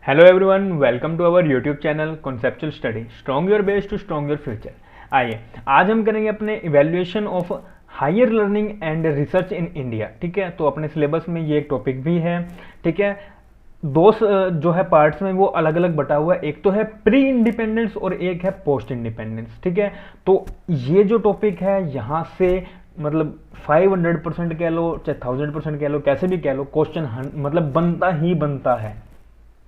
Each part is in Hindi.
Hello everyone, welcome to our YouTube channel conceptual study strong your base to strong your future. आइए आज हम करेंगे अपने evaluation of higher learning and research in India. ठीक है, तो अपने सिलेबस में ये एक टॉपिक भी है। ठीक है, दो जो है पार्ट्स में वो अलग अलग बटा हुआ है, एक तो है प्री इंडिपेंडेंस और एक है पोस्ट इंडिपेंडेंस। ठीक है, तो ये जो टॉपिक है यहाँ से मतलब 500% कह लो चाहे 1000% कह लो, कैसे भी कह लो, क्वेश्चन मतलब बनता ही बनता है।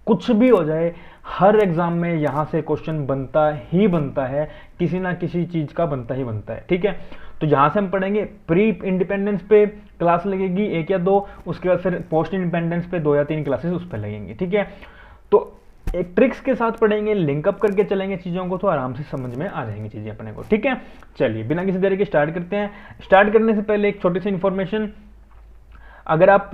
कुछ भी हो जाए, हर एग्जाम में यहां से क्वेश्चन बनता ही बनता है, किसी ना किसी चीज का बनता ही बनता है। ठीक है, तो यहां से हम पढ़ेंगे प्री इंडिपेंडेंस पे क्लास लगेगी एक या दो, उसके बाद फिर पोस्ट इंडिपेंडेंस पे 2 या 3 क्लासेस उस पर लगेंगी। ठीक है, तो एक ट्रिक्स के साथ पढ़ेंगे, लिंकअप करके चलेंगे चीजों को, तो आराम से समझ में आ जाएंगी चीजें अपने को। ठीक है, चलिए बिना किसी देरी के स्टार्ट करते हैं। स्टार्ट करने से पहले एक छोटी सी इंफॉर्मेशन, अगर आप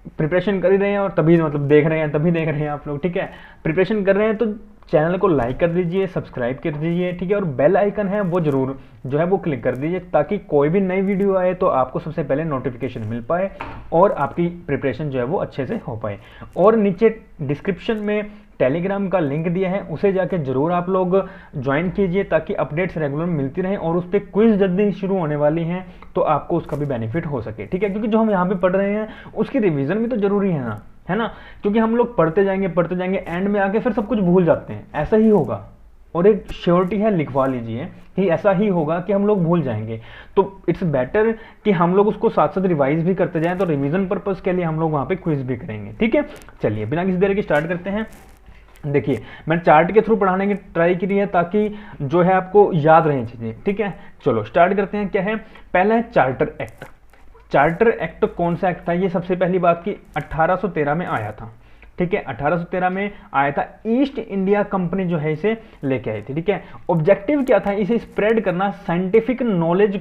प्रिपरेशन कर ही रहे हैं और तभी मतलब देख रहे हैं, तभी देख रहे हैं आप लोग, ठीक है, प्रिपरेशन कर रहे हैं तो चैनल को लाइक कर दीजिए, सब्सक्राइब कर दीजिए। ठीक है, और बेल आइकन है वो जरूर जो है वो क्लिक कर दीजिए, ताकि कोई भी नई वीडियो आए तो आपको सबसे पहले नोटिफिकेशन मिल पाए और आपकी प्रिपरेशन जो है वो अच्छे से हो पाए। और नीचे डिस्क्रिप्शन में टेलीग्राम का लिंक दिया है, उसे जाके जरूर आप लोग ज्वाइन कीजिए, ताकि अपडेट्स रेगुलर मिलती रहें और उस पर क्विज जल्दी शुरू होने वाली हैं तो आपको उसका भी बेनिफिट हो सके। ठीक है, क्योंकि जो हम यहाँ पे पढ़ रहे हैं उसकी रिवीजन भी तो जरूरी है ना, क्योंकि हम लोग पढ़ते जाएंगे एंड में आके फिर सब कुछ भूल जाते हैं, ऐसा ही होगा। और एक श्योरिटी है, लिखवा लीजिए कि ऐसा ही होगा कि हम लोग भूल जाएंगे। तो इट्स बेटर कि हम लोग उसको साथ साथ रिवाइज भी करते जाएं, तो रिवीजन पर्पज के लिए हम लोग वहां पे क्विज भी करेंगे। ठीक है, चलिए बिना किसी देरी के स्टार्ट करते हैं। देखिए, मैंने चार्ट के थ्रू पढ़ाने की ट्राई की है ताकि जो है आपको याद रहें चीजें। ठीक है, चलो स्टार्ट करते हैं। क्या है, पहला है चार्टर एक्ट। चार्टर एक्ट कौन सा एक्ट था, ये सबसे पहली बात की 1813 में आया था। ठीक है, 1813 में आया था। ईस्ट इंडिया कंपनी जो है इसे लेके आई थी। ठीक है, ऑब्जेक्टिव क्या था, इसे स्प्रेड करना, साइंटिफिक नॉलेज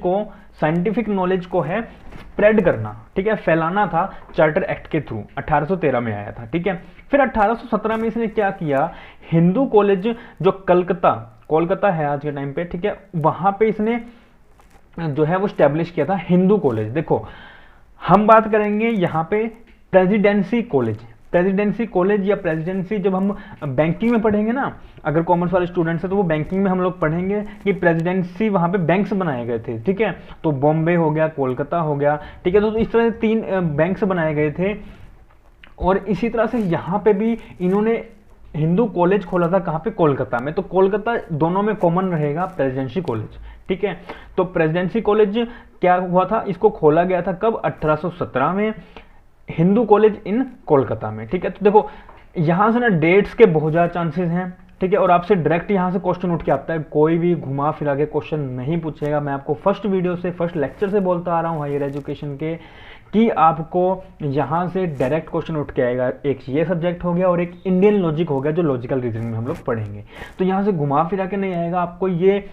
को है स्प्रेड करना। ठीक है, फैलाना था चार्टर एक्ट के थ्रू, 1813 में आया था। ठीक है, फिर 1817 में इसने क्या किया, हिंदू कॉलेज जो कोलकाता है आज के टाइम पे, ठीक है, वहां पे इसने जो है वो स्टैब्लिश किया था हिंदू कॉलेज। देखो, हम बात करेंगे यहाँ पे प्रेसिडेंसी कॉलेज या प्रेसिडेंसी, जब हम बैंकिंग में पढ़ेंगे ना, अगर कॉमर्स वाले स्टूडेंट्स हैं तो वो बैंकिंग में हम लोग पढ़ेंगे कि प्रेसिडेंसी वहाँ पे बैंक्स बनाए गए थे। ठीक है, तो बॉम्बे हो गया, कोलकाता हो गया। ठीक है, तो इस तरह से 3 बैंक्स बनाए गए थे। और इसी तरह से यहाँ पे भी इन्होंने हिंदू कॉलेज खोला था, कहाँ पे, कोलकाता में। तो कोलकाता दोनों में कॉमन रहेगा प्रेसिडेंसी कॉलेज। ठीक है, तो प्रेसिडेंसी कॉलेज क्या हुआ था, इसको खोला गया था कब, 1817 में, हिंदू कॉलेज इन कोलकाता में। ठीक है, तो देखो यहां से ना डेट्स के बहुत ज्यादा चांसेस हैं। ठीक है, और आपसे डायरेक्ट यहां से क्वेश्चन उठ के आता है, कोई भी घुमा फिरा के क्वेश्चन नहीं पूछेगा। मैं आपको फर्स्ट लेक्चर से बोलता आ रहा हूं हायर एजुकेशन के, कि आपको यहां से डायरेक्ट क्वेश्चन उठ के आएगा। एक ये सब्जेक्ट हो गया और एक इंडियन लॉजिक हो गया, जो लॉजिकल रीजनिंग में हम लोग पढ़ेंगे। तो यहां से घुमा फिरा के नहीं आएगा आपको ये,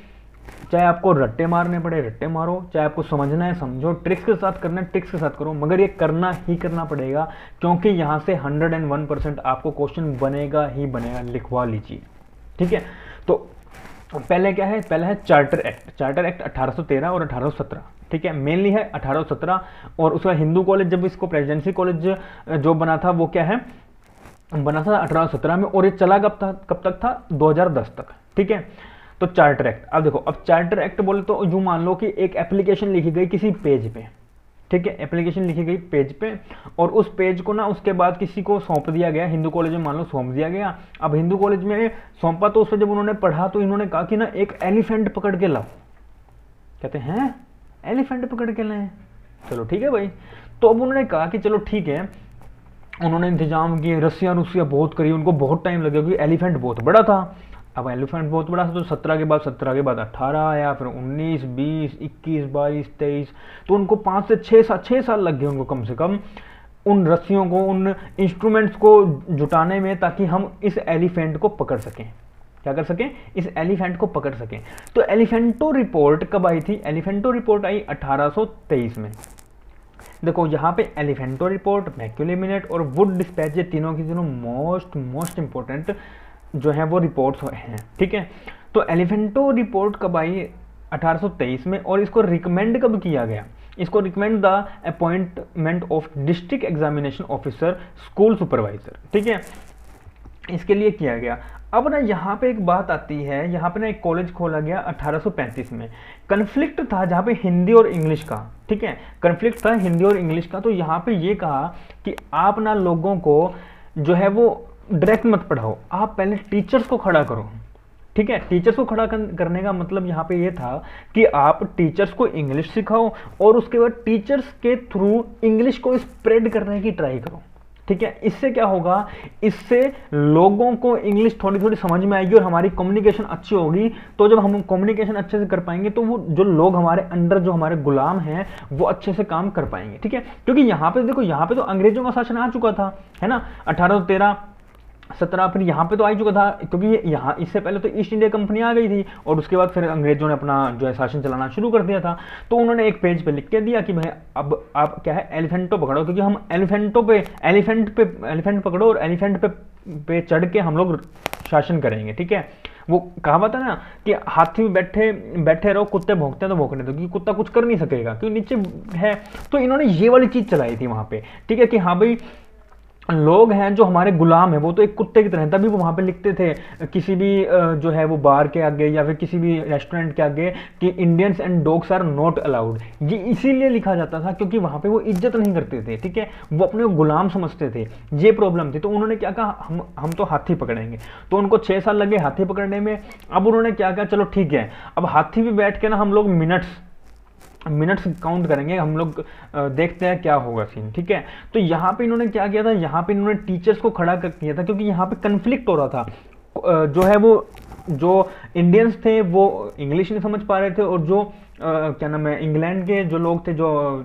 चाहे आपको रट्टे मारने पड़े रट्टे मारो, चाहे आपको समझना है समझो, ट्रिक्स के साथ करना है ट्रिक्स के साथ करो, मगर ये करना ही करना पड़ेगा, क्योंकि यहां से 101% आपको क्वेश्चन बनेगा ही बनेगा, लिखवा लीजिए। ठीक है, तो पहले क्या है, पहला है चार्टर एक्ट 1813 और 1817। ठीक है, मेनली है 1817। और उसका हिंदू कॉलेज, जब इसको प्रेसिडेंसी कॉलेज जो बना था वो क्या है, बना था 1817 में, और ये चला कब तक था, 2010 तक। ठीक है, तो चार्टर एक्ट, अब देखो, अब चार्टर एक्ट बोले तो यूं मान लो कि एक एप्लीकेशन लिखी गई किसी पेज पे। ठीक है, एप्लीकेशन लिखी गई पेज पे, और उस पेज को ना उसके बाद किसी को सौंप दिया गया, हिंदू कॉलेज में मान लो सौंप दिया गया। अब हिंदू कॉलेज में सौंपा तो उस पर जब उन्होंने पढ़ा तो इन्होंने कहा कि ना एक एलिफेंट पकड़ के लाओ। कहते हैं एलिफेंट पकड़ के लाए, चलो ठीक है भाई। तो अब उन्होंने कहा कि चलो ठीक है, उन्होंने इंतजाम किए, रस्सियां बहुत करी, उनको बहुत टाइम लगे क्योंकि एलिफेंट बहुत बड़ा था। अब एलिफेंट बहुत बड़ा था, तो 17 के बाद 18 आया, फिर 19, 20, 21, 22, 23, तो उनको 5 से 6 साल लग गए उनको कम से कम उन रस्सियों को, उन इंस्ट्रूमेंट्स को जुटाने में, ताकि हम इस एलिफेंट को पकड़ सकें। क्या कर सकें, इस एलिफेंट को पकड़ सकें। तो एलिफेंटो रिपोर्ट कब आई थी, एलिफेंटो रिपोर्ट आई 1823 में। देखो यहाँ पे एलिफेंटो रिपोर्ट, मैक्यूले मिनट और वुड डिस्पैच, ये तीनों की तीनों मोस्ट इंपॉर्टेंट जो है वो रिपोर्ट्स हैं। ठीक है, तो एलिफेंटो रिपोर्ट कब आई, 1823 में। और इसको रिकमेंड कब किया गया, इसको recommend the appointment of district examination officer, school supervisor. ठीक है, इसके लिए किया गया। अब ना यहाँ पे एक बात आती है, यहाँ पे ना एक कॉलेज खोला गया 1835 में। कन्फ्लिक्ट था जहाँ पे हिंदी और इंग्लिश का, ठीक है, कन्फ्लिक्ट था हिंदी और इंग्लिश का। तो यहाँ पे ये कहा कि आप ना लोगों को जो है वो डायरेक्ट मत पढ़ाओ, आप पहले टीचर्स को खड़ा करो, ठीक है। टीचर्स को खड़ा करने का मतलब यहाँ पे ये था कि आप टीचर्स को इंग्लिश सिखाओ और उसके बाद टीचर्स के थ्रू इंग्लिश को स्प्रेड करने की ट्राई करो, ठीक है। इससे क्या होगा, इससे लोगों को इंग्लिश थोड़ी थोड़ी समझ में आएगी और हमारी कम्युनिकेशन अच्छी होगी। तो जब हम कम्युनिकेशन अच्छे से कर पाएंगे तो वो जो लोग हमारे अंडर, जो हमारे गुलाम हैं, वो अच्छे से काम कर पाएंगे, ठीक है। क्योंकि यहाँ पे देखो, यहाँ पे तो अंग्रेजों का शासन आ चुका था, है ना, 1813 17, फिर यहाँ पे तो आ ही चुका था, क्योंकि यहाँ इससे पहले तो ईस्ट इंडिया कंपनी आ गई थी और उसके बाद फिर अंग्रेजों ने अपना जो है शासन चलाना शुरू कर दिया था। तो उन्होंने एक पेज पे लिख के दिया कि भाई अब आप क्या है, एलिफेंटो पकड़ो, क्योंकि हम एलिफेंट पकड़ो और एलिफेंट पे चढ़ के हम लोग शासन करेंगे, ठीक है। वो कहावत है ना कि हाथी में बैठे बैठे रहो, कुत्ते भौंकते हैं तो भौंकने दो, क्योंकि कुत्ता कुछ कर नहीं सकेगा क्योंकि नीचे है। तो इन्होंने ये वाली चीज चलाई थी वहां पे, ठीक है, कि हाँ भाई लोग हैं जो हमारे गुलाम है, वो तो एक कुत्ते की तरह हैं। तभी वो वहां पे लिखते थे किसी भी जो है वो बार के आगे या फिर किसी भी रेस्टोरेंट के आगे कि Indians and dogs are not allowed. ये इसीलिए लिखा जाता था क्योंकि वहां पे वो इज्जत नहीं करते थे, ठीक है, वो अपने गुलाम समझते थे, ये प्रॉब्लम थी। तो उन्होंने क्या कहा, हम तो हाथी पकड़ेंगे। तो उनको 6 साल लगे हाथी पकड़ने में। अब उन्होंने क्या कहा, चलो ठीक है, अब हाथी पे बैठ के ना हम लोग मिनट्स काउंट करेंगे, हम लोग देखते हैं क्या होगा सीन, ठीक है। तो यहाँ पे इन्होंने क्या किया था, यहाँ पे इन्होंने टीचर्स को खड़ा कर किया था, क्योंकि यहाँ पे कन्फ्लिक्ट हो रहा था। जो है वो जो इंडियंस थे वो इंग्लिश नहीं समझ पा रहे थे, और जो क्या नाम है, इंग्लैंड के जो लोग थे, जो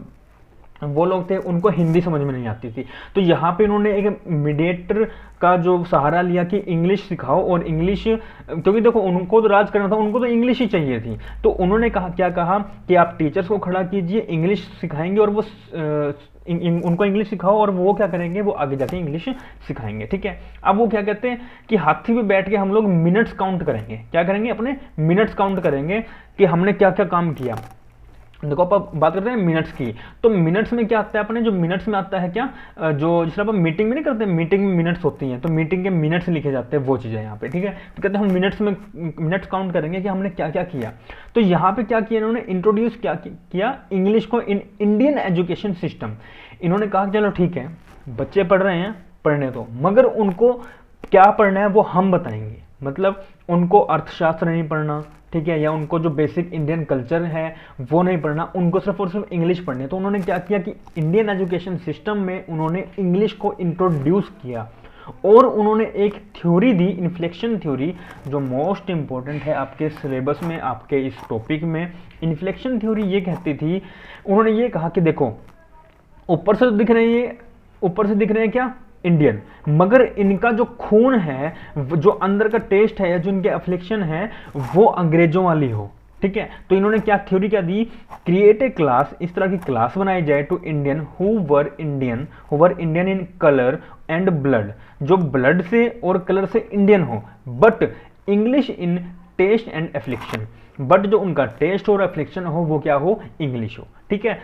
वो लोग थे, उनको हिंदी समझ में नहीं आती थी। तो यहाँ पे इन्होंने एक मीडिएटर का जो सहारा लिया कि इंग्लिश सिखाओ, और इंग्लिश, क्योंकि देखो उनको तो राज करना था, उनको तो इंग्लिश ही चाहिए थी। तो उन्होंने कहा, क्या कहा कि आप टीचर्स को खड़ा कीजिए, इंग्लिश सिखाएंगे, और वो उनको इंग्लिश सिखाओ और वो क्या करेंगे, वो आगे जाके इंग्लिश सिखाएंगे, ठीक है। अब वो क्या कहते हैं कि हाथी पे बैठ के हम लोग मिनट्स काउंट करेंगे। क्या करेंगे, अपने मिनट्स काउंट करेंगे कि हमने क्या क्या काम किया। देखो आप बात करते हैं मिनट्स की, तो मिनट्स में क्या आता है, अपने जो मिनट्स में आता है क्या, जो जिस अपन मीटिंग में नहीं करते, मीटिंग में मिनट्स होती हैं, तो मीटिंग के मिनट्स लिखे जाते हैं, वो चीज़ें यहाँ पे, ठीक है। तो कहते हैं हम मिनट्स काउंट करेंगे कि हमने क्या क्या किया। तो यहाँ पे क्या किया इन्होंने, इंट्रोड्यूस क्या किया इंग्लिश को इन इंडियन एजुकेशन सिस्टम। इन्होंने कहा चलो ठीक है, बच्चे पढ़ रहे हैं, पढ़ने दो, मगर उनको क्या पढ़ना है वो हम बताएंगे। मतलब उनको अर्थशास्त्र नहीं पढ़ना, ठीक है, या उनको जो बेसिक इंडियन कल्चर है वो नहीं पढ़ना, उनको सिर्फ और सिर्फ इंग्लिश पढ़नी है। तो उन्होंने क्या किया कि इंडियन एजुकेशन सिस्टम में उन्होंने इंग्लिश को इंट्रोड्यूस किया, और उन्होंने एक थ्योरी दी, इन्फ्लेक्शन थ्योरी, जो मोस्ट इंपॉर्टेंट है आपके सिलेबस में, आपके इस टॉपिक में। इन्फ्लेक्शन थ्योरी ये कहती थी, उन्होंने ये कहा कि देखो ऊपर से दिख रहे हैं, ऊपर से दिख रहे हैं क्या, इंडियन, मगर इनका जो खून है, जो अंदर का टेस्ट है, या जो इनके अफ्लिक्शन है, वो अंग्रेजों वाली हो, ठीक है। तो इन्होंने क्या थ्योरी क्या दी, क्रिएट ए क्लास, इस तरह की क्लास बनाई जाए to Indian who were Indian in colour and blood, जो ब्लड से और कलर से इंडियन हो, but English in taste and affliction, but जो उनका टेस्ट और एफ्लिक्शन हो वो क्या हो, इंग्लिश हो, ठीक है।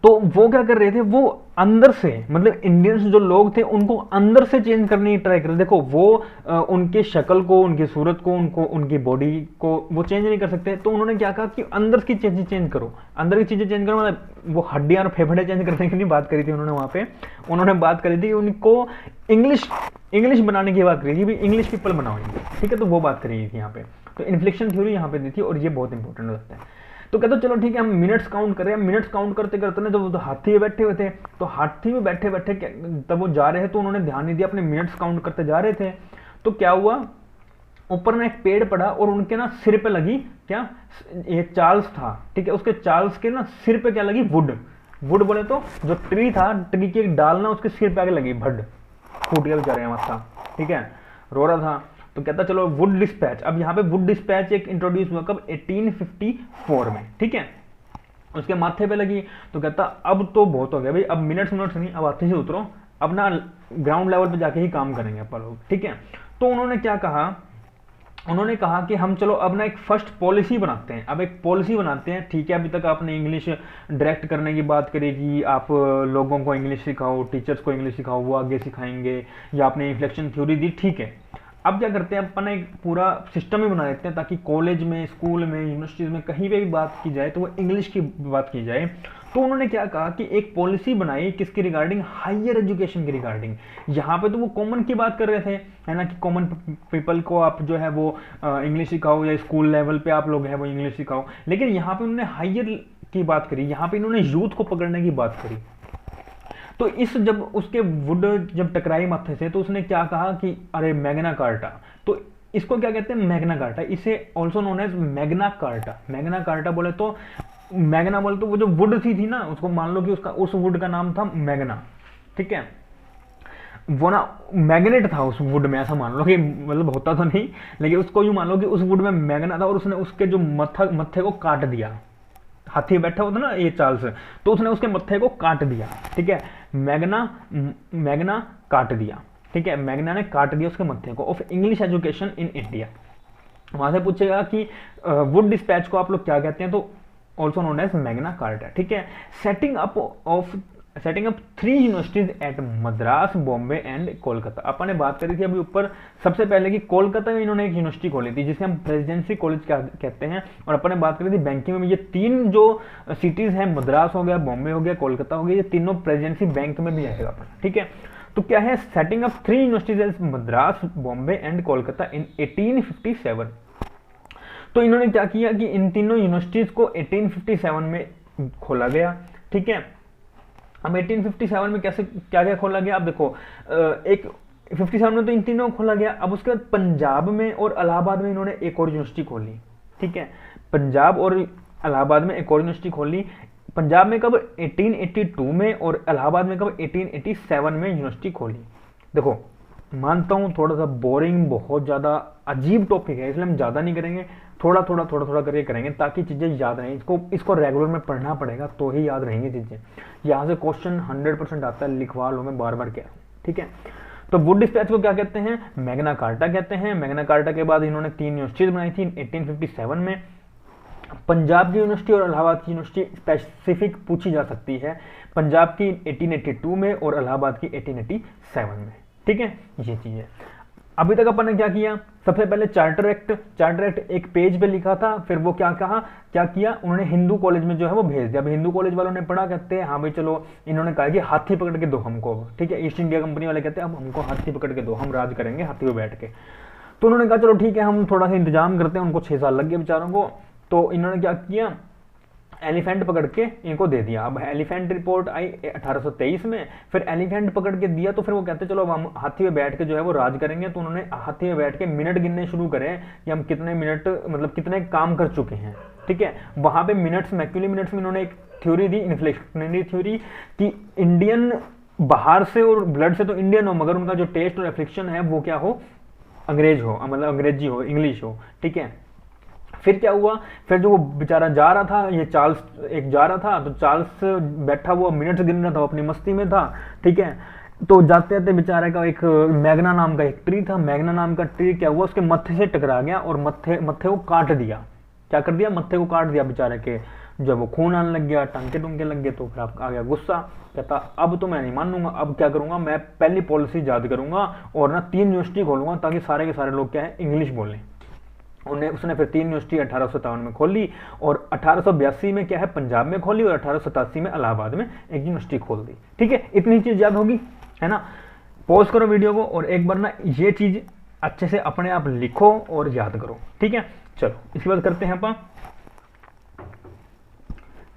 तो वो क्या कर रहे थे, वो अंदर से, मतलब इंडियंस जो लोग थे उनको अंदर से चेंज करने की ट्राई कर रहे। देखो वो उनके शक्ल को, उनकी सूरत को, उनकी बॉडी को वो चेंज नहीं कर सकते। तो उन्होंने क्या कहा कि अंदर की चीजें चेंज करो, अंदर की चीजें चेंज करो, मतलब वो हड्डियां और फेफड़े चेंज करने की नहीं बात करी थी उन्होंने वहां पे। उन्होंने बात करी थी उनको इंग्लिश बनाने की बात करी थी, इंग्लिश पीपल बनाओगे, ठीक है। तो वो बात करी थी यहाँ पे। तो इन्फ्लेक्शन थ्योरी यहाँ पे दी थी, और ये बहुत इंपॉर्टेंट लगता है। तो कहते चलो ठीक है, हम मिनट्स काउंट कर रहे हैं। मिनट्स काउंट करते करते ना जब हाथी में बैठे हुए थे, तो हाथी में बैठे बैठे तब वो जा रहे हैं, तो उन्होंने ध्यान नहीं दिया, अपने मिनट्स काउंट करते जा रहे थे। तो क्या हुआ, ऊपर ना एक पेड़ पड़ा और उनके ना सिर पे लगी क्या, ये चार्ल्स था, ठीक है, उसके चार्ल्स के ना सिर पे क्या लगी, वुड बोले तो जो ट्री था, ट्री की एक डाल ना उसके सिर पे आगे लगी, भड, फूट गया बेचारे माथा, ठीक है, रो रहा था। तो कहता चलो वुड डिस्पैच, अब यहाँ पे वुड डिस्पैच एक इंट्रोड्यूस हुआ कब, 1854 में, ठीक है, उसके माथे पे लगी। तो कहता अब तो बहुत हो गया भाई, अब मिनट्स नहीं, अब हाथी से उतरो, अब ना ग्राउंड लेवल पे जाके ही काम करेंगे अपन लोग, ठीक है। तो उन्होंने क्या कहा उन्होंने कहा कि हम चलो अब ना एक फर्स्ट पॉलिसी बनाते हैं, अब एक पॉलिसी बनाते हैं, ठीक है। अभी तक आपने इंग्लिश डायरेक्ट करने की बात करी कि आप लोगों को इंग्लिश सिखाओ, टीचर्स को इंग्लिश सिखाओ, वो आगे सिखाएंगे, या आपने इन्फ्लेक्शन थ्योरी दी, ठीक है। अब क्या करते हैं, अपन एक पूरा सिस्टम ही बना देते हैं ताकि कॉलेज में, स्कूल में, यूनिवर्सिटीज में कहीं पे भी बात की जाए तो वो इंग्लिश की बात की जाए। तो उन्होंने क्या कहा कि एक पॉलिसी बनाई किसकी रिगार्डिंग, हायर एजुकेशन की रिगार्डिंग। यहाँ पे तो वो कॉमन की बात कर रहे थे, है ना, कि कॉमन पीपल को आप जो है वो इंग्लिश सिखाओ, या स्कूल लेवल पे आप लोग हैं वो इंग्लिश सिखाओ। लेकिन यहाँ पे उन्होंने हायर की बात करी, यहाँ पे इन्होंने यूथ को पकड़ने की बात करी। तो इस जब उसके वुड जब टकराई माथे से, तो उसने क्या कहा कि अरे मैग्ना कार्टा, तो इसको क्या कहते हैं, मैग्ना कार्टा, इसे also known as Magna Carta. Magna Carta बोले तो, मैग्ना बोले तो वो जो वुड थी ना, उसको मान लो कि उसका उस वुड का नाम था मैग्ना, ठीक है। वो ना मैग्नेट था उस वुड में, ऐसा मान लो कि मतलब होता तो नहीं, लेकिन उसको यूं मान लो कि उस वुड में मैग्ना था, और उसने उसके जो मत्थे को काट दिया। हाथी बैठा होता ना ये चार्ल्स, तो उसने उसके मत्थे को काट दिया, ठीक है। मैग्ना काट दिया, ठीक है, मैग्ना ने काट दिया उसके मत्थे को, of English education in India. वहां से पूछेगा कि वुड डिस्पैच को आप लोग क्या कहते हैं, तो also known as Magna Carta, ठीक है। Setting up 3 universities at Madras, Bombay and Kolkata. अपन ने बात करी थी अभी ऊपर सबसे पहले कि कोलकाता में इन्होंने एक यूनिवर्सिटी खोली थी जिसे हम प्रेसिडेंसी कॉलेज कहते हैं। और अपन ने बात करी थी बैंकिंग में ये 3 जो सिटीज हैं, मद्रास हो गया, बॉम्बे हो गया, कोलकाता हो गया, ये तीनों प्रेसिडेंसी बैंक में भी आएगा अपन, ठीक है। तो क्या है, setting up 3 universities Madras, Bombay and Kolkata in 1857। तो इन्होंने क्या किया कि इन तीनों यूनिवर्सिटीज को 1857 में खोला गया, ठीक है। अब 1857 में कैसे क्या क्या खोला गया, अब देखो एक 57 में तो इन तीनों को खोला गया। अब उसके बाद पंजाब में और इलाहाबाद में इन्होंने एक और यूनिवर्सिटी खोली, ठीक है। पंजाब और इलाहाबाद में एक और यूनिवर्सिटी खोली। पंजाब में कब, 1882 में, और इलाहाबाद में कब, 1887 में यूनिवर्सिटी खोली। देखो मानता हूँ थोड़ा सा बोरिंग, बहुत ज़्यादा अजीब टॉपिक है, इसलिए हम ज़्यादा नहीं करेंगे, थोड़ा थोड़ा करके करेंगे ताकि चीज़ें याद रहें। इसको रेगुलर में पढ़ना पड़ेगा तो ही याद रहेंगी चीज़ें। यहाँ से क्वेश्चन 100% आता है, लिखवा लो, मैं बार बार कह रहा हूँ, ठीक है। तो वुड डिस्पैच को क्या कहते हैं, मैग्ना कार्टा कहते हैं। मैग्ना कार्टा के बाद इन्होंने 3 यूनिवर्सिटीज बनाई थी 1857 में। पंजाब की यूनिवर्सिटी और इलाहाबाद की यूनिवर्सिटी स्पेसिफिक पूछी जा सकती है, पंजाब की 1882 में और इलाहाबाद की 1887 में, ठीक है। ये चीज़ है। अभी तक अपन ने क्या किया, सबसे पहले चार्टर एक्ट एक पेज पे लिखा था, फिर वो क्या किया, उन्होंने हिंदू कॉलेज में जो है वो भेज दिया। अब हिंदू कॉलेज वालों ने पढ़ा, कहते हैं हाँ भाई चलो, इन्होंने कहा कि हाथी पकड़ के दो हमको, ठीक है। ईस्ट इंडिया कंपनी वाले कहते हैं अब हमको हाथी पकड़ के दो, हम राज करेंगे हाथी पे बैठ के। तो उन्होंने कहा चलो ठीक है, हम थोड़ा सा इंतजाम करते हैं। उनको 6 साल लग गए बेचारों को। तो इन्होंने क्या किया, एलिफेंट पकड़ के इनको दे दिया। अब एलिफेंट रिपोर्ट आई 1823 में, फिर एलिफेंट पकड़ के दिया, तो फिर वो कहते चलो अब हम हाथी में बैठ के जो है वो राज करेंगे। तो उन्होंने हाथी में बैठ के मिनट गिनने शुरू करे कि हम कितने मिनट, मतलब कितने काम कर चुके हैं, ठीक है। वहां पे मिनट्स, मैक्यूली मिनट्स में इन्होंने एक थ्योरी दी, इन्फ्लेक्शनरी थ्योरी, कि इंडियन बाहर से और ब्लड से तो इंडियन हो, मगर उनका जो टेस्ट और एफ्लिक्शन है वो क्या हो, अंग्रेज हो, मतलब अंग्रेजी हो, इंग्लिश हो, ठीक है। फिर क्या हुआ, फिर जो वो बेचारा जा रहा था, ये चार्ल्स एक जा रहा था, तो चार्ल्स बैठा हुआ मिनट्स गिन रहा था, अपनी मस्ती में था, ठीक है। तो जाते जाते बेचारे का एक मैग्ना नाम का एक ट्री था, मैग्ना नाम का ट्री क्या हुआ, उसके मत्थे से टकरा गया और मत्थे को काट दिया। क्या कर दिया, मत्थे को काट दिया बेचारे के। जब वो खून आने लग गया, टांके टूंके लग गए, तो फिर आ गया गुस्सा, कहता अब तो मैं नहीं मानूंगा, अब क्या करूंगा, मैं पहली पॉलिसी याद करूंगा और ना 3 यूनिवर्सिटी खोलूंगा ताकि सारे के सारे लोग क्या है, इंग्लिश बोलें। उसने फिर 3 यूनिवर्सिटी 1857 में खोली, और 1882 में क्या है, पंजाब में खोली, और 1887 में इलाहाबाद में एक यूनिवर्सिटी खोल दी, ठीक है। इतनी चीज याद होगी, है ना। पॉज करो वीडियो को और एक बार ना ये चीज अच्छे से अपने आप लिखो और याद करो, ठीक है। चलो इसके बाद करते हैं अपन,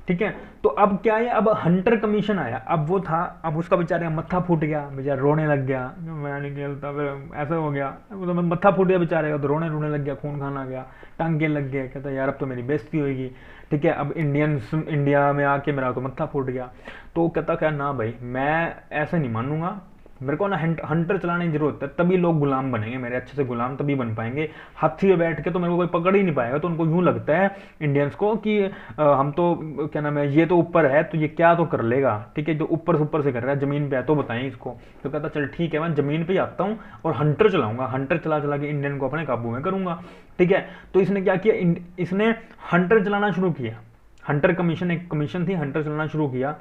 ठीक है। तो अब क्या है, अब हंटर कमीशन आया। अब वो था, अब उसका बेचारे मत्था फूट गया, बेचारा रोने लग गया, मैं नहीं खेलता, फिर ऐसा हो गया, तो मत्था फूट गया बेचारे का, तो रोने लग गया, खून खाना गया, टांगे लग गए, कहता यार अब तो मेरी बेइज्जती होगी, ठीक है। अब इंडिया में आके मेरा तो मत्था फूट गया। तो कहता क्या ना भाई, मैं ऐसे नहीं मानूंगा, मेरे को ना हंटर चलाने की जरूरत है, तभी लोग गुलाम बनेंगे मेरे, अच्छे से गुलाम तभी बन पाएंगे। हाथी पे बैठ के तो मेरे को कोई पकड़ ही नहीं पाएगा। तो उनको यूं लगता है इंडियंस को कि हम तो क्या नाम है, ये तो ऊपर है तो ये क्या तो कर लेगा, ठीक है, जो ऊपर से कर रहा है जमीन पे है तो बताएं इसको। तो कहता चल ठीक है, मैं जमीन पे आता हूँ और हंटर चलाऊंगा, हंटर चला चला के इंडियन को अपने काबू में करूंगा, ठीक है। तो इसने क्या किया, इसने हंटर चलाना शुरू किया। हंटर कमीशन, एक कमीशन थी, हंटर चलाना शुरू किया।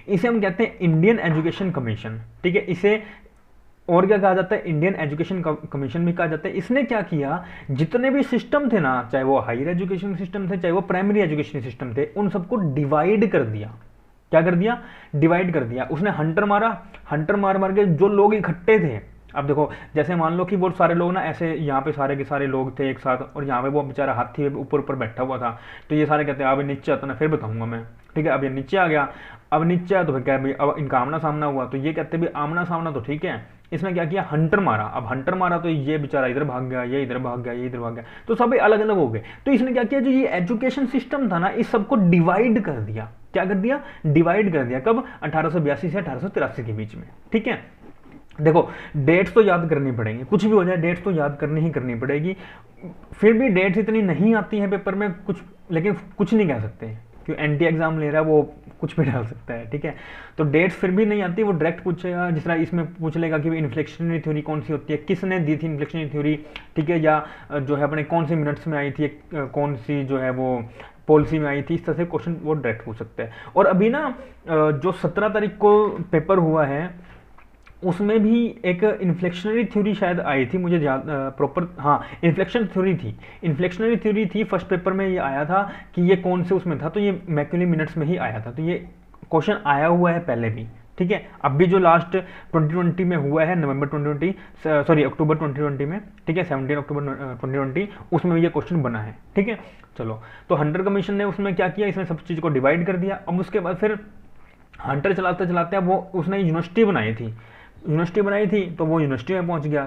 इसे हम कहते हैं इंडियन एजुकेशन कमीशन, ठीक है। इसे और क्या कहा जाता है, इंडियन एजुकेशन कमीशन भी कहा जाता है। इसने क्या किया, जितने भी सिस्टम थे ना, चाहे वो हायर एजुकेशन सिस्टम थे, चाहे वो प्राइमरी एजुकेशन सिस्टम थे, उन सबको डिवाइड कर दिया। क्या कर दिया, डिवाइड कर दिया। उसने हंटर मारा, हंटर मार मार के जो लोग इकट्ठे थे, अब देखो जैसे मान लो कि वो सारे लोग ना ऐसे यहाँ पे सारे के सारे लोग थे एक साथ, और यहाँ पे वो बेचारा हाथी ऊपर ऊपर बैठा हुआ था। तो ये सारे कहते हैं अब नीचे आता ना फिर बताऊंगा मैं, ठीक है। अब ये नीचे आ गया, अब नीचे आया तो फिर क्या भाई, अब इनका आमना सामना हुआ। तो ये कहते भी आमना सामना तो ठीक है, इसने क्या किया, हंटर मारा। अब हंटर मारा तो ये बेचारा इधर भाग गया, ये इधर भाग गया, ये इधर भाग गया, तो सभी अलग अलग हो गए। तो इसने क्या किया, जो ये एजुकेशन सिस्टम था ना, इस सबको डिवाइड कर दिया। क्या कर दिया, डिवाइड कर दिया। कब, 1882 से 1883 के बीच में, ठीक है। देखो डेट्स तो याद करनी पड़ेंगी, कुछ भी हो जाए डेट्स तो याद करनी ही करनी पड़ेगी। फिर भी डेट्स इतनी नहीं आती हैं पेपर में कुछ, लेकिन कुछ नहीं कह सकते क्यों, एंटी एग्जाम ले रहा है वो कुछ भी डाल सकता है, ठीक है। तो डेट्स फिर भी नहीं आती, वो डायरेक्ट पूछेगा, जिस तरह इसमें पूछ लेगा कि इन्फ्लेक्शनरी थ्योरी कौन सी होती है, किसने दी थी इन्फ्लेक्शनरी थ्योरी, ठीक है, या जो है अपने कौन से मिनट्स में आई थी, कौन सी जो है वो पॉलिसी में आई थी, इस तरह से क्वेश्चन वो डायरेक्ट पूछ सकते हैं। और अभी ना जो 17 तारीख को पेपर हुआ है, उसमें भी एक इन्फ्लेक्शनरी थ्योरी शायद आई थी, मुझे प्रॉपर, हाँ इन्फ्लेक्शन थ्योरी थी, इन्फ्लेक्शनरी थ्योरी थी। फर्स्ट पेपर में ये आया था कि ये कौन से उसमें था, तो ये मैक्यूली मिनट्स में ही आया था। तो ये क्वेश्चन आया हुआ है पहले भी, ठीक है। अब भी जो लास्ट 2020 में हुआ है, नवंबर 2020, सॉरी अक्टूबर 2020 में, ठीक है, 17 अक्टूबर 2020, उसमें ये क्वेश्चन बना है, ठीक है। चलो, तो हंटर कमीशन ने उसमें क्या किया, इसने सब चीज़ को डिवाइड कर दिया। अब उसके बाद फिर हंटर चलाते चलाते वो उसने यूनिवर्सिटी बनाई थी, यूनिवर्सिटी बनाई थी, तो वो यूनिवर्सिटी में पहुंच गया,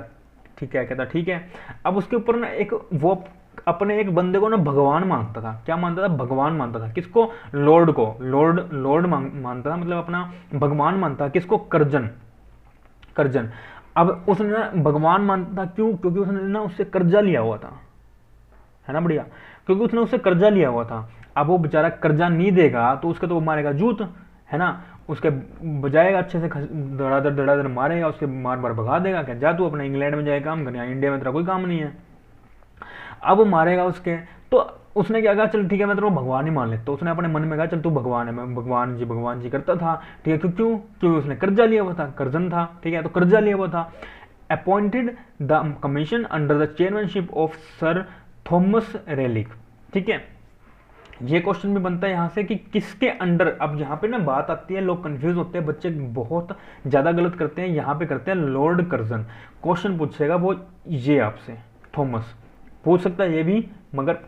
ठीक है, कहता ठीक है। अब उसके ऊपर ना एक वो अपने एक बंदे को ना भगवान मानता था। क्या मानता था, भगवान मानता था। किसको, लॉर्ड को, लॉर्ड मानता था, मतलब अपना भगवान मानता था। किसको, कर्जन, कर्जन। अब उसने ना भगवान मानता था, क्यों, क्योंकि उसने ना उससे कर्जा लिया हुआ था, है ना, बढ़िया, क्योंकि उसने उससे कर्जा लिया हुआ था। अब वो बेचारा कर्जा नहीं देगा तो उसके तो वो मारेगा जूत, है ना, उसके बजाएगा अच्छे से, धड़ाधड़ मारेगा, उसके मार बार भगा देगा, क्या जा तू अपने इंग्लैंड में जाए काम कर, यहाँ इंडिया में तेरा कोई काम नहीं है। अब वो मारेगा उसके, तो उसने क्या कहा, चल ठीक है मैं तेरे को भगवान ही मान लेता। तो उसने अपने मन में कहा चल तू भगवान है, मैं भगवान जी करता था, ठीक है। क्यों, क्योंकि उसने कर्जा लिया हुआ था, कर्जन था, ठीक है, तो कर्जा लिया हुआ था। Appointed the commission under the chairmanship of sir Thomas relic, ठीक है। ये क्वेश्चन भी बनता है यहाँ से कि किसके अंडर। अब यहाँ पे ना बात आती है, लोग कंफ्यूज होते हैं, बच्चे बहुत ज़्यादा गलत करते हैं, यहाँ पे करते हैं लॉर्ड कर्जन। क्वेश्चन पूछेगा वो ये आपसे, थॉमस पूछ सकता है ये भी, मगर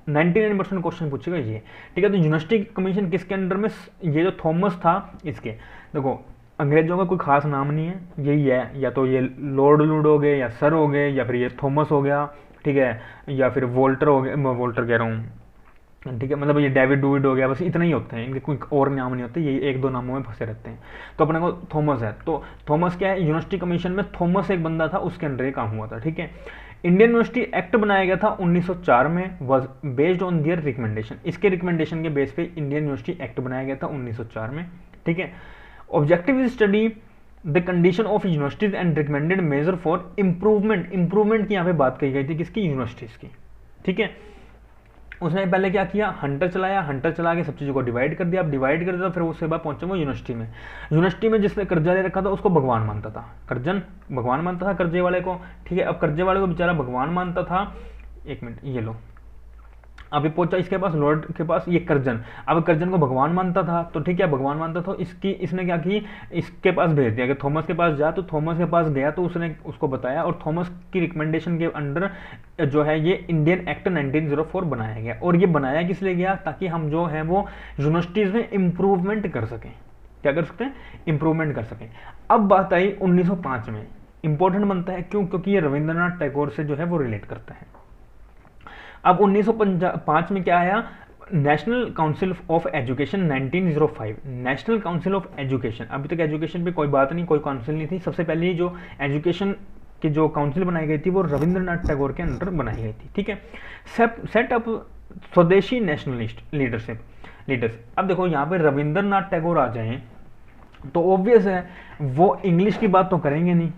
99% क्वेश्चन पूछेगा ये, ठीक है। तो यूनिवर्सिटी कमीशन किसके अंडर में, ये जो थॉमस था इसके, देखो अंग्रेजों का कोई खास नाम नहीं है, यही है, या तो ये लॉर्ड लूड हो गए, या सर हो गए, या फिर ये थॉमस हो गया, ठीक है, या फिर वोल्टर हो गया, वोल्टर कह रहा हूँ, ठीक है, मतलब ये डेविड डूविड हो गया, बस इतना ही होते हैं, इनके कोई और नाम नहीं होते, ये एक दो नामों में फंसे रहते हैं। तो अपने को थॉमस है, तो थॉमस क्या है, यूनिवर्सिटी कमीशन में थॉमस एक बंदा था, उसके अंडर काम हुआ था, ठीक है। इंडियन यूनिवर्सिटी एक्ट बनाया गया था 1904 में, was based on their recommendation. इसके रिकमेंडेशन के बेस पे इंडियन यूनिवर्सिटी एक्ट बनाया गया था 1904 में, ठीक है। Objective is study the condition of universities and recommended measure for improvement. Improvement की यहाँ पे बात कही गई थी, किसकी, यूनिवर्सिटीज की, ठीक है। उसने पहले क्या किया, हंटर चलाया, हंटर चला के सब चीज़ों को डिवाइड कर दिया। अब डिवाइड कर दिया, फिर उसके बाद पहुंचे वो यूनिवर्सिटी में। यूनिवर्सिटी में जिसने कर्जा ले रखा था उसको भगवान मानता था, कर्जन भगवान मानता था कर्जे वाले को, ठीक है। अब कर्जे वाले को बेचारा भगवान मानता था, एक मिनट ये लो, अभी पहुंचा इसके पास, लॉर्ड के पास, ये कर्जन। अब कर्जन को भगवान मानता था, तो ठीक है भगवान मानता था, इसने क्या की, इसके पास भेज दिया कि थॉमस के पास जा। तो थॉमस के पास गया, तो उसने उसको बताया, और थॉमस की रिकमेंडेशन के अंडर जो है ये इंडियन एक्ट 1904 बनाया गया। और ये बनाया किस लिए गया, ताकि हम जो है वो यूनिवर्सिटीज में इम्प्रूवमेंट कर सकें। क्या कर सकते हैं, इम्प्रूवमेंट कर सकें। अब बात आई 1905 में, इंपॉर्टेंट बनता है, क्यों, क्योंकि ये रविंद्रनाथ टैगोर से जो है वो रिलेट करता है। अब 1905 में क्या आया, national council of education 1905, national council of education, अभी तक एजुकेशन पे कोई बात नहीं, कोई काउंसिल नहीं थी। सबसे पहले जो एजुकेशन की जो काउंसिल बनाई गई थी वो रविंद्रनाथ टैगोर के अंडर बनाई गई थी, ठीक है। सेट अप स्वदेशी नेशनलिस्ट लीडर्स। अब देखो यहाँ पे रविंद्रनाथ टैगोर आ जाएं तो ऑब्वियस है वो इंग्लिश की बात तो करेंगे नहीं,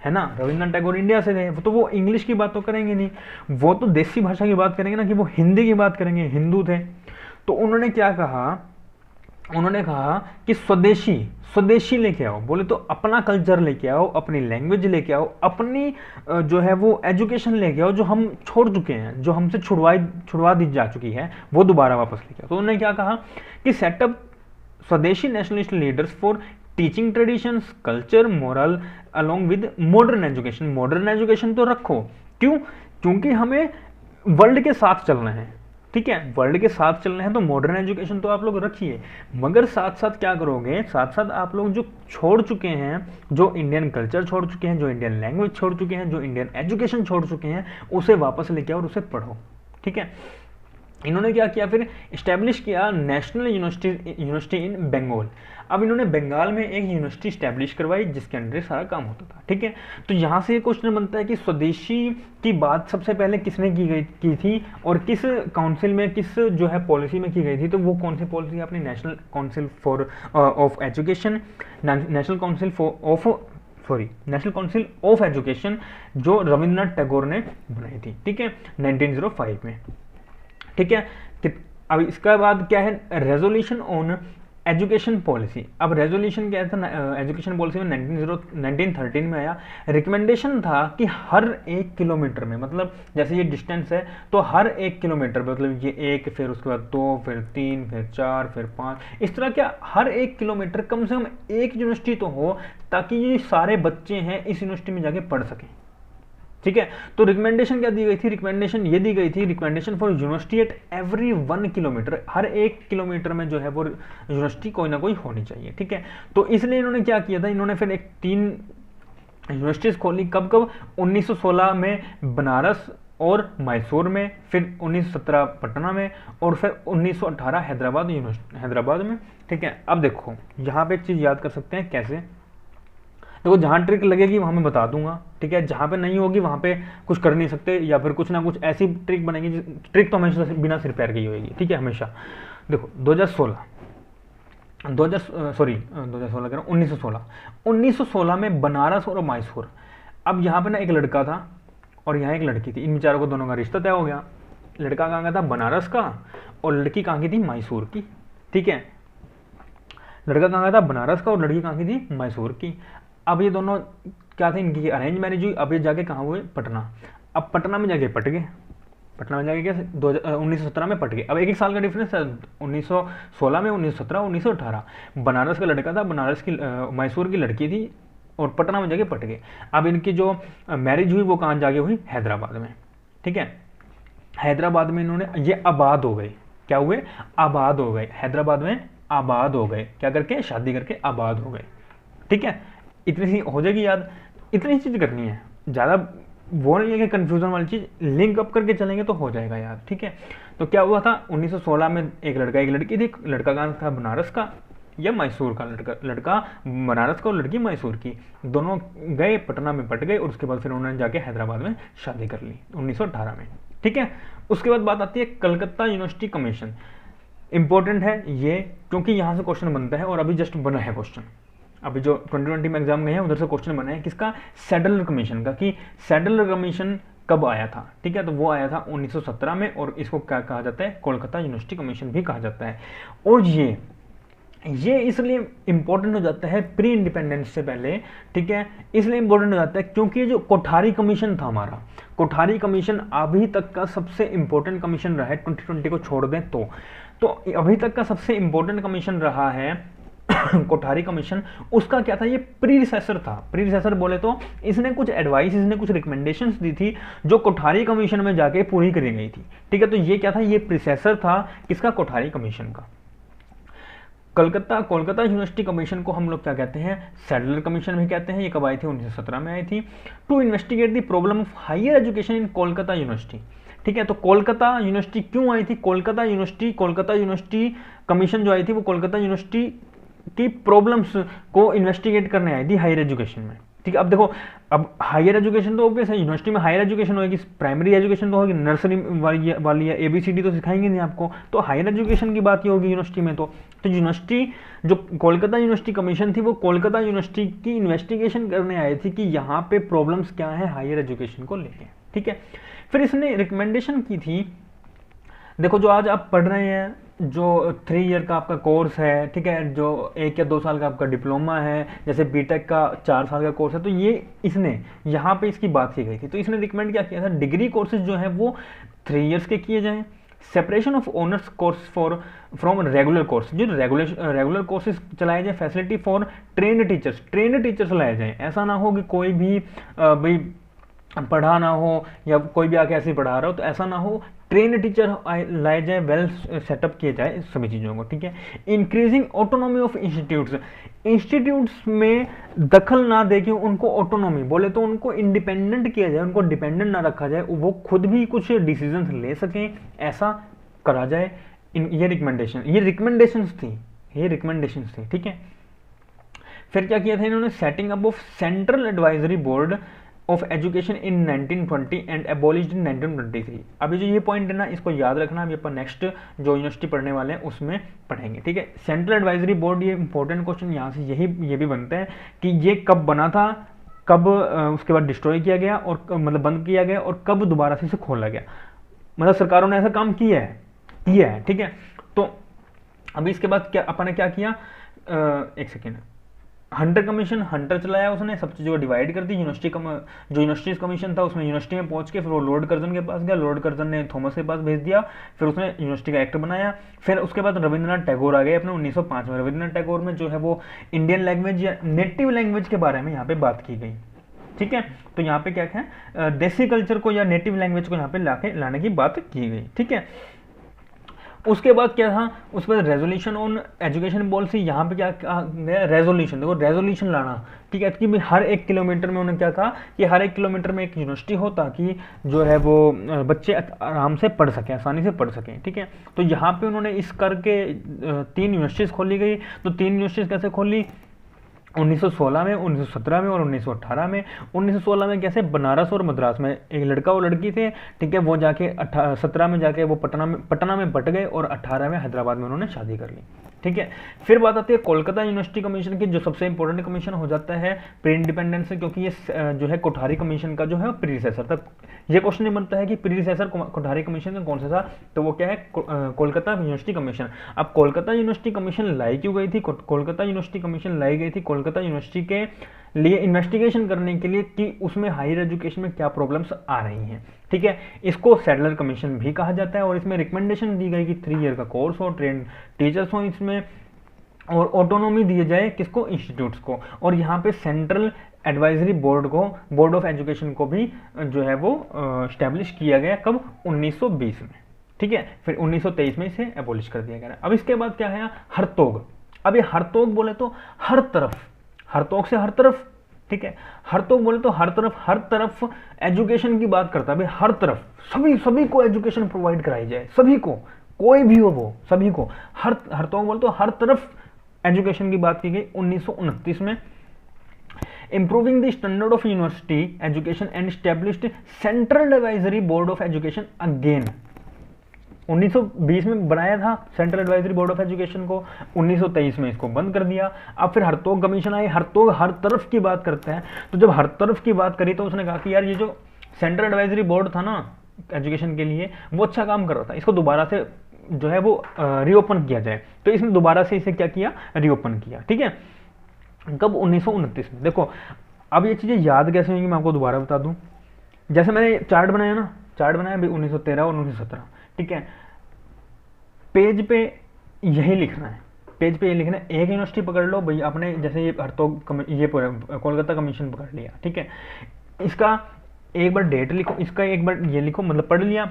है ना। रविंद्रनाथ टैगोर इंडिया से थे, तो वो इंग्लिश की बात तो करेंगे नहीं, वो तो देसी भाषा की बात करेंगे ना, कि वो हिंदी की बात करेंगे, हिंदू थे। तो उन्होंने क्या कहा, उन्होंने कहा कि स्वदेशी लेके आओ, बोले तो अपना कल्चर लेके आओ, अपनी लैंग्वेज लेके आओ, अपनी जो है वो एजुकेशन लेके आओ, जो हम छोड़ चुके हैं, जो हमसे छुड़वा दी जा चुकी है, वो दोबारा वापस लेके आओ। तो उन्होंने क्या कहा कि सेटअप स्वदेशी nationalist leaders for teaching traditions, culture, moral along with modern education. Modern education तो रखो, क्यों? क्योंकि हमें वर्ल्ड के साथ चलना है, ठीक है, वर्ल्ड के साथ चलना है, तो मॉडर्न एजुकेशन तो आप लोग रखिए, मगर साथ साथ क्या करोगे, साथ साथ आप लोग जो छोड़ चुके हैं, जो इंडियन कल्चर छोड़ चुके हैं, जो इंडियन लैंग्वेज छोड़ चुके हैं, जो इंडियन एजुकेशन छोड़ चुके हैं, उसे वापस लेके आओ और उसे पढ़ो, ठीक है। इन्होंने क्या किया फिर, इस्टेब्लिश किया नेशनल यूनिवर्सिटी इन बंगाल। अब इन्होंने बंगाल में एक यूनिवर्सिटी इस्टेब्लिश करवाई जिसके अंदर सारा काम होता था, ठीक है। तो यहाँ से क्वेश्चन बनता है कि स्वदेशी की बात सबसे पहले किसने की थी और किस काउंसिल में, किस जो है पॉलिसी में की गई थी। तो वो कौन सी पॉलिसी, अपनी national council for of education, national council of education, जो रविंद्रनाथ टैगोर ने बनाई थी, ठीक है, 1905 में, ठीक है। अब इसका बाद क्या है, रेजोल्यूशन ऑन एजुकेशन पॉलिसी। अब रेजोल्यूशन क्या था, एजुकेशन पॉलिसी में 1913 में आया। रिकमेंडेशन था कि हर 1 किलोमीटर में, मतलब जैसे ये डिस्टेंस है तो हर 1 किलोमीटर में, मतलब ये 1, फिर उसके बाद 2, फिर 3, फिर 4, फिर 5, इस तरह क्या हर 1 किलोमीटर कम से कम एक यूनिवर्सिटी तो हो, ताकि ये सारे बच्चे हैं इस यूनिवर्सिटी में जाके पढ़ सकें, ठीक है। तो रिकमेंडेशन क्या दी गई थी, रिकमेंडेशन ये दी गई थी, recommendation for university at every 1 kilometre, her 1 kilometre में जो है वो यूनिवर्सिटी कोई ना कोई होनी चाहिए, ठीक है। तो इसलिए इन्होंने क्या किया था, इन्होंने फिर 3 यूनिवर्सिटीज खोली। कब 1916 में बनारस और मैसूर में, फिर 1917 पटना में, और फिर 1918 हैदराबाद में, ठीक है। अब देखो यहाँ पे एक चीज़ याद कर सकते हैं कैसे, देखो जहाँ ट्रिक लगेगी वहाँ मैं बता दूंगा, ठीक है, जहाँ पे नहीं होगी वहाँ पे कुछ कर नहीं सकते, या फिर कुछ ना कुछ ऐसी ट्रिक बनेगी, ट्रिक तो हमेशा बिना सिर पैर की होगी, ठीक है, हमेशा। देखो 2016 कह रहा हूँ, 1916 में बनारस और मैसूर। अब यहाँ पे ना एक लड़का था और यहाँ एक लड़की थी, इन बेचारों को दोनों का रिश्ता तय हो गया। लड़का कहाँ का था, बनारस का, और लड़की कहाँ की थी, मैसूर की, ठीक है। लड़का कहाँ का था, बनारस का, और लड़की कहाँ की थी, मैसूर की। अब ये दोनों क्या थे, इनकी अरेंज मैरिज हुई। अब ये जाके कहाँ हुए, पटना। अब पटना में जाके पट गए, पटना में जाके क्या 1917 में पट गए। अब 1 साल का डिफरेंस है, 1916 में, 1917, 1918। बनारस का लड़का था, बनारस की मैसूर की लड़की थी, और पटना में जाके पट गए। अब इनकी जो मैरिज हुई वो कहाँ जाके हुई, हैदराबाद में, ठीक है। हैदराबाद में इन्होंने ये आबाद हो गए, क्या हुए, आबाद हो गए, हैदराबाद में आबाद हो गए, क्या करके, शादी करके आबाद हो गए, ठीक है। इतनी सी हो जाएगी याद, इतनी चीज़ करनी है, ज़्यादा वो नहीं है कि कन्फ्यूजन वाली चीज़, लिंक अप करके चलेंगे तो हो जाएगा याद, ठीक है। तो क्या हुआ था, 1916 में एक लड़का एक लड़की थी, लड़का कहाँ था, बनारस का या मैसूर का, लड़का बनारस का और लड़की मैसूर की, दोनों गए पटना में पट गए, और उसके बाद फिर उन्होंने जाके हैदराबाद में शादी कर ली 1918 में, ठीक है। उसके बाद बात आती है कलकत्ता यूनिवर्सिटी कमीशन। इंपॉर्टेंट है ये, क्योंकि यहाँ से क्वेश्चन बनता है, और अभी जस्ट बना है क्वेश्चन, अभी जो 2020 में एग्जाम गए हैं उधर से क्वेश्चन बना है किसका, सैडलर कमीशन का, कि सैडलर कमीशन कब आया था, ठीक है। तो वो आया था 1917 में, और इसको क्या कहा जाता है, कोलकाता यूनिवर्सिटी कमीशन भी कहा जाता है। और ये इसलिए इंपॉर्टेंट हो जाता है प्री इंडिपेंडेंस से पहले, ठीक है, इसलिए इंपॉर्टेंट हो जाता है क्योंकि जो कोठारी कमीशन था हमारा, कोठारी कमीशन अभी तक का सबसे इंपॉर्टेंट कमीशन रहा है, 2020 को छोड़ दें तो अभी तक का सबसे इंपॉर्टेंट कमीशन रहा है कोठारी कमीशन। उसका क्या था, ये प्रीडिसेसर था। प्रीडिसेसर बोले तो इसने कुछ एडवाइस, इसने कुछ रिकमेंडेशंस दी थी जो कोठारी कमीशन में जाके पूरी करी गई थी, ठीक है। तो ये क्या था, ये प्रीडिसेसर था किसका, कोठारी कमीशन का। कोलकाता यूनिवर्सिटी कमीशन को हम लोग क्या कहते हैं, सैडलर कमीशन भी कहते हैं। ये कब आई थी, 1917 में आई थी। To investigate the problem of higher education in Kolkata University, ठीक है। तो कोलकाता यूनिवर्सिटी क्यों आई थी? कोलकाता यूनिवर्सिटी कमीशन जो आई थी वो कोलकाता यूनिवर्सिटी की प्रॉब्लम्स को इन्वेस्टिगेट करने आई थी हायर एजुकेशन में, ठीक है। अब देखो, अब हायर एजुकेशन तो ऑब्वियस है, यूनिवर्सिटी में हायर एजुकेशन होगी, प्राइमरी एजुकेशन तो होगी, नर्सरी वाली है, ABCD तो सिखाएंगे नहीं आपको, तो हायर एजुकेशन की बात ही होगी यूनिवर्सिटी में। तो यूनिवर्सिटी जो कोलकाता यूनिवर्सिटी कमीशन थी वो कोलकाता यूनिवर्सिटी की इन्वेस्टिगेशन करने आई थी कि यहाँ पे प्रॉब्लम्स क्या है हायर एजुकेशन को लेके, ठीक है। फिर इसने रिकमेंडेशन की थी, देखो जो आज आप पढ़ रहे हैं, जो 3 ईयर का आपका कोर्स है, ठीक है, जो 1 या 2 साल का आपका डिप्लोमा है, जैसे बीटेक का 4 साल का कोर्स है, तो ये इसने यहाँ पे इसकी बात की गई थी। तो इसने रिकमेंड क्या किया था, डिग्री कोर्सेज जो है वो 3 ईयर्स के किए जाएं, separation of honours course from regular course, जो रेगुलर कोर्सेज चलाए जाए, फैसिलिटी फॉर ट्रेंड टीचर्स लाए जाएं। ऐसा ना हो कि कोई भी भाई पढ़ा ना हो या कोई भी आके ऐसे ही पढ़ा रहा हो, तो ऐसा ना हो, ट्रेन टीचर लाए जाए, वेल सेटअप किए जाए सभी चीज़ों को, ठीक है। इंक्रीजिंग ऑटोनॉमी ऑफ इंस्टीट्यूट्स में दखल ना देके उनको ऑटोनॉमी, बोले तो उनको इंडिपेंडेंट किया जाए, उनको डिपेंडेंट ना रखा जाए, वो खुद भी कुछ डिसीजंस ले सकें, ऐसा करा जाए। ये रिकमेंडेशंस थी, ठीक है। फिर क्या किया था इन्होंने, setting up of central advisory board of education in 1920 and abolished in 1923। अभी जो ये पॉइंट है ना, इसको याद रखना, अभी अपन नेक्स्ट जो यूनिवर्सिटी पढ़ने वाले हैं उसमें पढ़ेंगे, ठीक है। सेंट्रल एडवाइजरी बोर्ड, ये इंपॉर्टेंट क्वेश्चन यहाँ से ये भी बनते हैं कि ये कब बना था, कब उसके बाद डिस्ट्रॉय किया गया, और मतलब बंद किया गया, और कब दोबारा से इसे खोला गया, मतलब सरकारों ने ऐसा काम किया है, ठीक है। तो अभी इसके बाद क्या अपन ने क्या किया, एक सेकेंड, हंटर कमीशन, हंटर चलाया उसने, सब चीज़ों को डिवाइड कर दी। जो यूनिवर्सिटीज कमीशन था उसमें यूनिवर्सिटी में पहुंच के फिर वो लॉर्ड कर्जन के पास गया, लॉर्ड कर्जन ने थॉमस के पास भेज दिया, फिर उसने यूनिवर्सिटी का एक्ट बनाया। फिर उसके बाद रविंद्रनाथ टैगोर आ गए अपने 1905 में। रविंद्रनाथ टैगोर में जो है वो इंडियन लैंग्वेज या नेटिव लैंग्वेज के बारे में यहाँ पे बात की गई, ठीक है। तो यहाँ पे क्या है, देसी कल्चर को या नेटिव लैंग्वेज को यहाँ पे लाने की बात की गई, ठीक है। उसके बाद क्या था, उसके बाद रेजोल्यूशन ऑन एजुकेशन पॉलिसी, यहाँ पे क्या कहा गया, रेजोल्यूशन, देखो रेजोल्यूशन लाना, ठीक है, कि हर 1 किलोमीटर में उन्होंने क्या कहा कि हर 1 किलोमीटर में एक यूनिवर्सिटी हो, ताकि जो है वो बच्चे आराम से पढ़ सकें, आसानी से पढ़ सकें, ठीक है। तो यहाँ पे उन्होंने इस करके 3 यूनिवर्सिटीज़ खोली गई। तो 3 यूनिवर्सिटीज़ कैसे खोली, 1916 में, 1917 में और 1918 में। 1916 में कैसे, बनारस और मद्रास में एक लड़का और लड़की थे, ठीक है, वो जाके 17 में जाके वो पटना में बट गए, और 18 में हैदराबाद में उन्होंने शादी कर ली, ठीक है। फिर बात आती है कोलकाता यूनिवर्सिटी कमीशन की, जो सबसे इंपॉर्टेंट कमीशन हो जाता है प्री इंडिपेंडेंस से, क्योंकि ये जो है कोठारी कमीशन का जो है प्रीडिसेसर था। ये क्वेश्चन नहीं बनता है कि प्रीडिसेसर कोठारी कमीशन का कौन सा था, तो वो क्या है, कोलकाता यूनिवर्सिटी कमीशन। अब कोलकाता यूनिवर्सिटी कमीशन लाई क्यों गई थी, कोलकाता यूनिवर्सिटी कमीशन लाई गई थी कोलकाता यूनिवर्सिटी के लिए इन्वेस्टिगेशन करने के लिए कि उसमें हायर एजुकेशन में क्या प्रॉब्लम्स आ रही हैं, ठीक है। इसको सैडलर कमीशन भी कहा जाता है, और इसमें रिकमेंडेशन दी गई कि 3 ईयर का कोर्स हो, ट्रेन टीचर्स हो इसमें, और ऑटोनॉमी दिए जाए किसको, इंस्टीट्यूट्स को। और यहाँ पे सेंट्रल एडवाइजरी बोर्ड को, बोर्ड ऑफ एजुकेशन को भी जो है वो स्टैब्लिश किया गया, कब, 1920 में, ठीक है। फिर 1923 में इसे एबॉलिश कर दिया गया। अब इसके बाद क्या है, हरतोग। अब ये हरतोग बोले तो हर तरफ, हरतोग से हर तरफ, ठीक है, हरतोग बोले तो हर तरफ एजुकेशन की बात करता है भाई, हर तरफ सभी को एजुकेशन प्रोवाइड कराई जाए, सभी को, कोई भी हो वो, सभी को, हरतोग बोले तो हर तरफ एजुकेशन की बात की गई 1929 में। Improving the standard of university education and established central advisory board of education again. 1920 में बनाया था central advisory board of education को, 1923 में इसको बंद कर दिया। अब फिर हरतोग कमीशन आई, हरतोग हर तरफ की बात करते हैं। तो जब हर तरफ की बात करी तो उसने कहा कि यार ये जो सेंट्रल एडवाइजरी बोर्ड था ना एजुकेशन के लिए, वो अच्छा काम कर रहा था, इसको दोबारा से जो है वो रीओपन किया जाए। तो इसने दोबारा से इसे क्या किया, रीओपन किया, ठीक है। कब, 1929 में। देखो अब ये चीज़ें याद कैसे होंगी मैं आपको दोबारा बता दूं। जैसे मैंने चार्ट बनाया ना, चार्ट बनाया भाई 1913 और 1917, ठीक है। पेज पे यही लिखना है, पेज पे ये लिखना है, एक यूनिवर्सिटी पकड़ लो भाई आपने, जैसे ये हरतोग, ये कोलकाता कमीशन पकड़ लिया, ठीक है। इसका एक बार डेट लिखो, इसका एक बार ये लिखो, मतलब पढ़ लिया।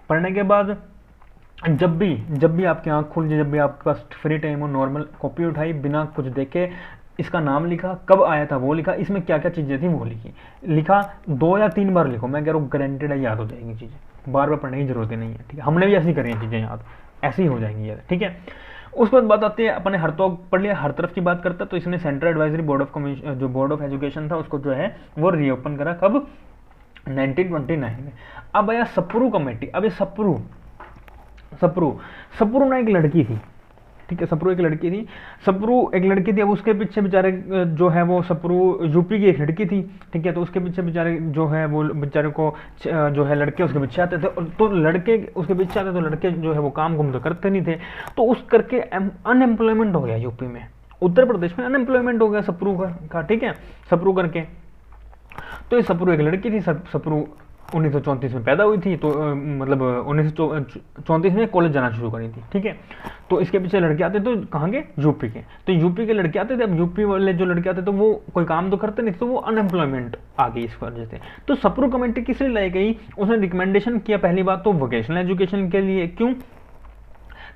पढ़ने के बाद जब भी आपकी आँख खुल जाए, जब भी आपके पास फ्री टाइम हो, नॉर्मल कॉपी उठाई, बिना कुछ देखे इसका नाम लिखा, कब आया था वो लिखा, इसमें क्या क्या चीज़ें थी वो लिखी, लिखा 2 या 3 बार लिखो, मैं कह रहा हूँ गारंटेड है याद हो जाएंगी चीज़ें, बार बार पढ़ने की जरूरत ही नहीं है, ठीक है। हमने भी ऐसी करी हैं चीज़ें याद, ऐसी ही हो जाएंगी यार, ठीक है। उसके बाद बात आती है, अपने हर तो पढ़ लिया, हर तरफ की बात करता, तो इसने central advisory board of commission, जो बोर्ड ऑफ एजुकेशन था उसको जो है वो रीओपन करा, कब, 1929 में। अब आया सप्रू कमेटी। अब ये सप्रू ना एक लड़की थी, ठीक है, सप्रू एक लड़की थी, अब उसके पीछे बेचारे जो है वो सप्रू यूपी की एक लड़की थी, ठीक है, तो उसके पीछे बेचारे जो है वो बेचारे को जो है लड़के उसके पीछे आते थे, तो लड़के उसके पीछे आते, तो लड़के जो है वो काम गुम तो करते नहीं थे, तो उस करके अनएम्प्लॉयमेंट हो गया यूपी में, उत्तर प्रदेश में अनएम्प्लॉयमेंट हो गया सप्रू का, ठीक है, सप्रू करके। तो ये सप्रू एक लड़की थी, सप्रू 1934 में पैदा हुई थी, तो मतलब 1934 में कॉलेज जाना शुरू करी थी, ठीक है। तो इसके पीछे लड़के आते, तो कहाँ के, यूपी के, तो यूपी के लड़के आते थे। अब यूपी वाले जो लड़के आते तो वो कोई काम तो करते नहीं, तो वो अनएम्प्लॉयमेंट आ गई इस वजह से। तो सप्रू कमेटी किस लिए लाई गई, उसने रिकमेंडेशन किया पहली बात तो वोकेशनल एजुकेशन के लिए, क्यों,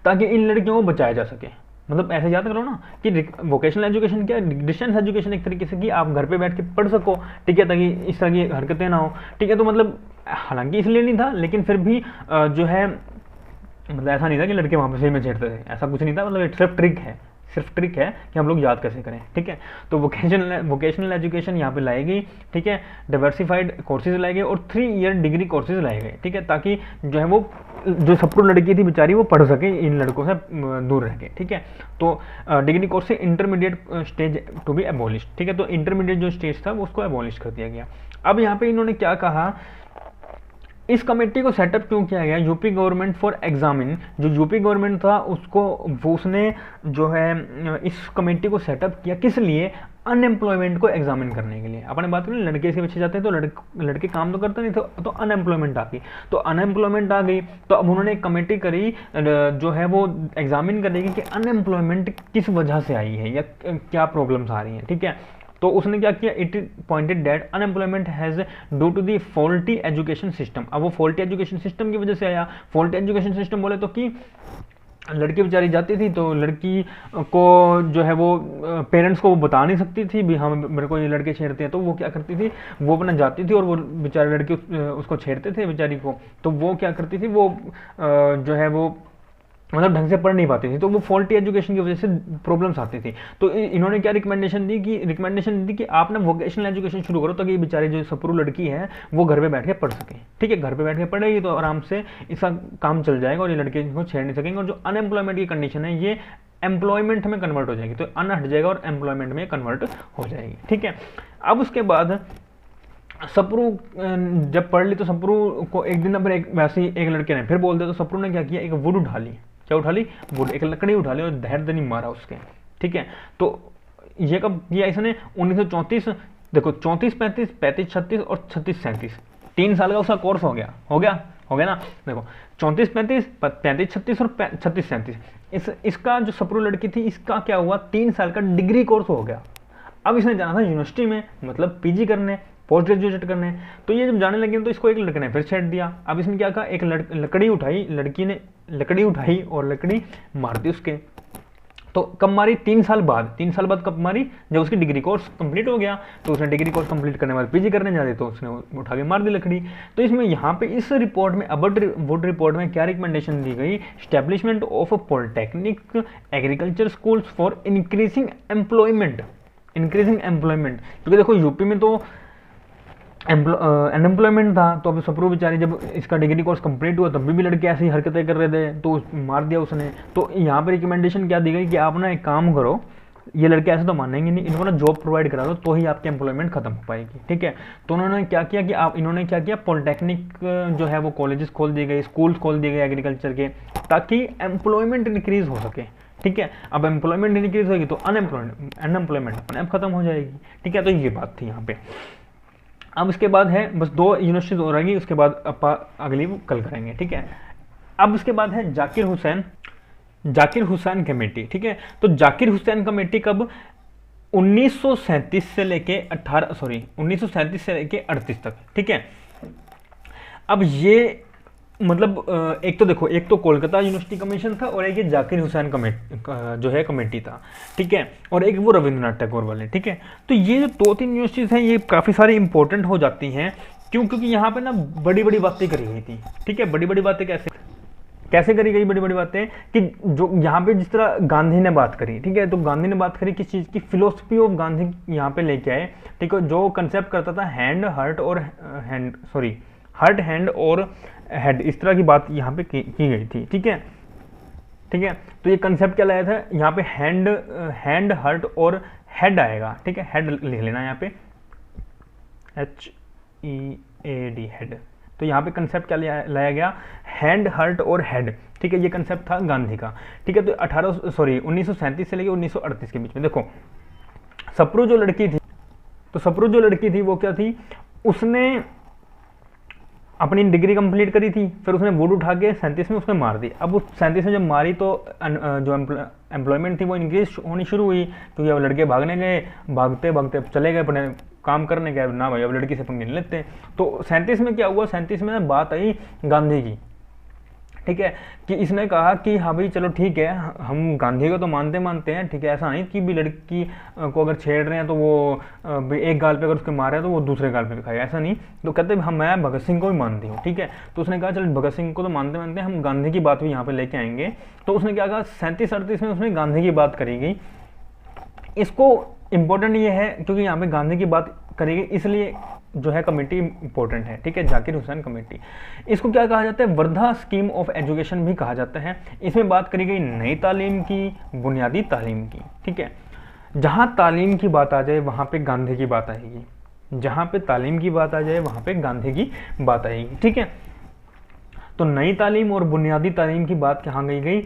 ताकि इन लड़कियों को बचाया जा सके। मतलब ऐसे याद करो ना कि वोकेशनल एजुकेशन क्या, डिस्टेंस एजुकेशन एक तरीके से, कि आप घर पे बैठ के पढ़ सको, ठीक है, ताकि इस तरह की हरकतें ना हो, ठीक है। तो मतलब हालांकि इसलिए नहीं था, लेकिन फिर भी जो है मतलब ऐसा नहीं था कि लड़के वहाँ पे सही में छेड़ते थे, ऐसा कुछ नहीं था, मतलब एक सिर्फ ट्रिक है कि हम लोग याद कैसे करें, ठीक है। तो वोकेशनल एजुकेशन यहाँ पे लाई गई, ठीक है, डाइवर्सिफाइड कोर्सेज लाए गए और 3 ईयर डिग्री कोर्सेज लाए गए, ठीक है, ताकि जो है वो जो सप्रू लड़की थी बेचारी वो पढ़ सके इन लड़कों से दूर रह के, ठीक है। तो डिग्री कोर्स से intermediate stage to be abolish, ठीक है, तो इंटरमीडिएट जो स्टेज था वो उसको एबॉलिश कर दिया गया। अब यहाँ पे इन्होंने क्या कहा, इस कमेटी को सेटअप क्यों किया गया, यूपी गवर्नमेंट फॉर एग्जामिन, जो यूपी गवर्नमेंट था उसने जो है इस कमेटी को सेटअप किया, किस लिए, अनएम्प्लॉयमेंट को एग्जामिन करने के लिए। अपने बात करें लड़के इसके पीछे जाते हैं तो लड़के काम तो करते नहीं, तो अनएम्प्लॉयमेंट आ गई, तो अनएम्प्लॉयमेंट आ गई, तो अब उन्होंने एक कमेटी करी जो है वो एग्जामिन करेगी कि अनएम्प्लॉयमेंट किस वजह से आई है या क्या प्रॉब्लम्स आ रही हैं, ठीक है। तो उसने क्या किया, it pointed that unemployment has due to the faulty education system. अब वो फॉल्टी एजुकेशन सिस्टम की वजह से आया। फॉल्टी एजुकेशन सिस्टम बोले तो कि लड़की बेचारी जाती थी, तो लड़की को जो है वो पेरेंट्स को वो बता नहीं सकती थी भी हाँ मेरे को ये लड़के छेड़ते हैं, तो वो क्या करती थी, वो अपना जाती थी और वो बेचारे लड़के उसको छेड़ते थे बेचारी को, तो वो क्या करती थी, वो जो है वो मतलब ढंग से पढ़ नहीं पाती थी, तो वो फॉल्टी एजुकेशन की वजह से प्रॉब्लम्स आती थी। तो इन्होंने क्या रिकमेंडेशन दी कि आप ना वोकेशनल एजुकेशन शुरू करो, ताकि बेचारी जो सप्रू लड़की है वो घर पे बैठ के पढ़ सके, ठीक है, घर पे बैठ के पढ़ेगी तो आराम से इसका काम चल जाएगा और ये लड़के को छेड़ नहीं सकेंगे, और जो अनएम्प्लॉयमेंट की कंडीशन है ये एम्प्लॉयमेंट में कन्वर्ट हो जाएगी, तो अन हट जाएगा और एम्प्लॉयमेंट में कन्वर्ट हो जाएगी, ठीक है। अब उसके बाद सप्रू जब पढ़ ली, तो सप्रू को एक दिन पर वैसे एक लड़के ने फिर बोल दिया, तो सप्रू ने क्या किया, एक वुड उठा ली, क्या उठा ली, वुड, एक लकड़ी उठा ली और धैर्य मारा उसके, ठीक है। तो ये कब किया इसने, 1934, देखो 34, 35, 35, 36 और 36, 37, 3 साल का उसका कोर्स हो गया ना। देखो 34, 35, 35, 36 और 36, 37, इसका जो सप्रू लड़की थी इसका क्या हुआ, 3 साल का डिग्री कोर्स हो गया। अब इसने जाना था यूनिवर्सिटी में, मतलब पीजी करने, पोस्ट ग्रेजुएट करने, तो ये जब जाने लगे तो इसको एक लड़के ने फिर छेड़ दिया। अब इसने क्या कहा, एक लकड़ी उठाई, लड़की ने लकड़ी उठाई और लकड़ी मार दी उसके। तो कब मारी, 3 साल बाद कब मारी, जब उसकी डिग्री कोर्स कंप्लीट हो गया, तो उसने डिग्री कोर्स कंप्लीट करने वाले पीजी करने जा रही, तो उसने उठा के मार दी लकड़ी। तो इसमें यहाँ पे इस रिपोर्ट में वुड रिपोर्ट में क्या रिकमेंडेशन दी गई, establishment of polytechnic agriculture schools for increasing employment, क्योंकि देखो यूपी में तो अनएम्प्लॉयमेंट था, तो अब सप्रू बेचारी जब इसका डिग्री कोर्स कंप्लीट हुआ तब भी लड़के ऐसी हरकतें कर रहे थे, तो मार दिया उसने। तो यहाँ पे रिकमेंडेशन क्या दी गई कि आप ना एक काम करो, ये लड़के ऐसे तो मानेंगे नहीं, इनको ना जॉब प्रोवाइड करा दो, तो ही आपकी एम्प्लॉयमेंट खत्म हो पाएगी, ठीक है। तो उन्होंने क्या किया कि इन्होंने क्या किया, पॉलिटेक्निक जो है वो कॉलेजेस खोल दिए गए, स्कूल्स खोल दिए गए एग्रीकल्चर के, ताकि एम्प्लॉयमेंट इंक्रीज हो सके, ठीक है। अब एम्प्लॉयमेंट इंक्रीज होगी तो अनएम्प्लॉयमेंट अपने आप खत्म हो जाएगी, ठीक है। तो ये बात थी यहाँ पे। अब इसके बाद है बस 2 यूनिवर्सिटीज हो रहेंगी, उसके बाद अगली कल करेंगे, ठीक है। अब इसके बाद है जाकिर हुसैन कमेटी, ठीक है। तो जाकिर हुसैन कमेटी कब, 1937 से लेके 1937 से लेके 38 तक, ठीक है। अब ये मतलब एक तो देखो, एक तो कोलकाता यूनिवर्सिटी कमीशन था और एक ये जाकिर हुसैन जो है कमेटी था, ठीक है, और एक वो रविंद्रनाथ टैगोर वाले, ठीक है। तो ये जो 2-3 यूनिवर्सिटीज़ हैं ये काफ़ी सारी इंपॉर्टेंट हो जाती हैं, क्यों? क्योंकि यहाँ पे ना बड़ी बड़ी बातें करी गई थी, ठीक है। बड़ी बड़ी बातें कैसे कैसे करी गई? बड़ी बड़ी बातें कि जो यहाँ पे जिस तरह गांधी ने बात करी, ठीक है, तो गांधी ने बात करी किस चीज़ की? फिलोसफी ऑफ गांधी यहाँ पे लेके आए, ठीक है, जो कंसेप्ट करता था हैंड हर्ट और हार्ट हैंड और हेड, इस तरह की बात यहाँ पे की गई थी, ठीक है, ठीक है। तो ये कंसेप्ट क्या लाया था यहाँ पे? हैंड हर्ट और हेड आएगा, ठीक है, हेड लिख लेना यहाँ पे, HEAD हेड। तो यहाँ पे कंसेप्ट क्या लाया गया? हैंड हर्ट और हेड, ठीक है, ये कंसेप्ट था गांधी का, ठीक है। तो 1937 से लेकर 1938 के बीच में देखो, सप्रू जो लड़की थी, तो सप्रू जो लड़की थी वो क्या थी? उसने अपनी डिग्री कंप्लीट करी थी, फिर उसने वुड उठा के 37 में उसने मार दी। अब उस 37 में जब मारी तो जो एम्प्लॉयमेंट थी वो इंक्रीज होनी शुरू हुई, क्योंकि अब लड़के भागने गए, भागते भागते चले गए अपने काम करने गए, ना भाई अब लड़की से पंगे नहीं लेते। तो 37 में क्या हुआ? 37 में बात आई गांधी की, ठीक है, कि इसने कहा कि हाँ भाई चलो ठीक है, हम गांधी को तो मानते हैं, ठीक है, ऐसा नहीं कि भी लड़की को अगर छेड़ रहे हैं तो वो एक गाल पे अगर उसके मारे तो वो दूसरे गाल पे भी खाए, ऐसा नहीं। तो कहते हम, मैं भगत सिंह को भी मानती हूँ, ठीक है। तो उसने कहा चल भगत सिंह को तो मानते हैं, हम गांधी की बात भी यहाँ पे लेके आएंगे। तो उसने क्या कहा? 37-38 में उसने गांधी की बात करी गई। इसको इम्पोर्टेंट ये है क्योंकि यहाँ पे गांधी की बात करी गई, इसलिए जो है कमेटी इंपॉर्टेंट है, ठीक है, जाकिर हुसैन कमेटी। इसको क्या कहा जाता है? वर्धा स्कीम ऑफ एजुकेशन भी कहा जाता है। इसमें बात करी गई नई तालीम की, बुनियादी तालीम की, ठीक है। जहाँ तालीम की बात आ जाए वहाँ पे गांधी की बात आएगी, जहाँ पे तालीम की बात आ जाए वहाँ पे गांधी की बात आएगी, ठीक है। तो नई तालीम और बुनियादी तालीम की बात कहाँ गई?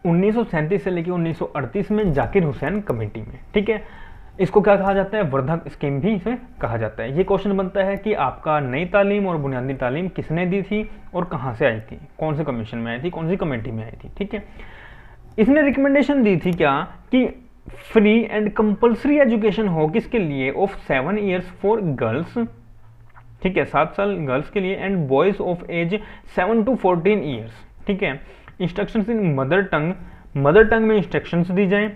1937 से लेकर 1938 में जाकिर हुसैन कमेटी में, ठीक है। इसको क्या कहा जाता है? वर्धा स्कीम भी इसे कहा जाता है। ये क्वेश्चन बनता है कि आपका नई तालीम और बुनियादी तालीम किसने दी थी और कहाँ से आई थी, कौन से कमीशन में आई थी, कौन सी कमेटी में आई थी, ठीक है। इसने रिकमेंडेशन दी थी क्या कि फ्री एंड कंपल्सरी एजुकेशन हो किसके लिए? ऑफ 7 years फॉर गर्ल्स, ठीक है, 7 साल गर्ल्स के लिए, and boys of age 7 to 14 years, ठीक है। इंस्ट्रक्शंस इन मदर टंग में इंस्ट्रक्शंस दी जाए।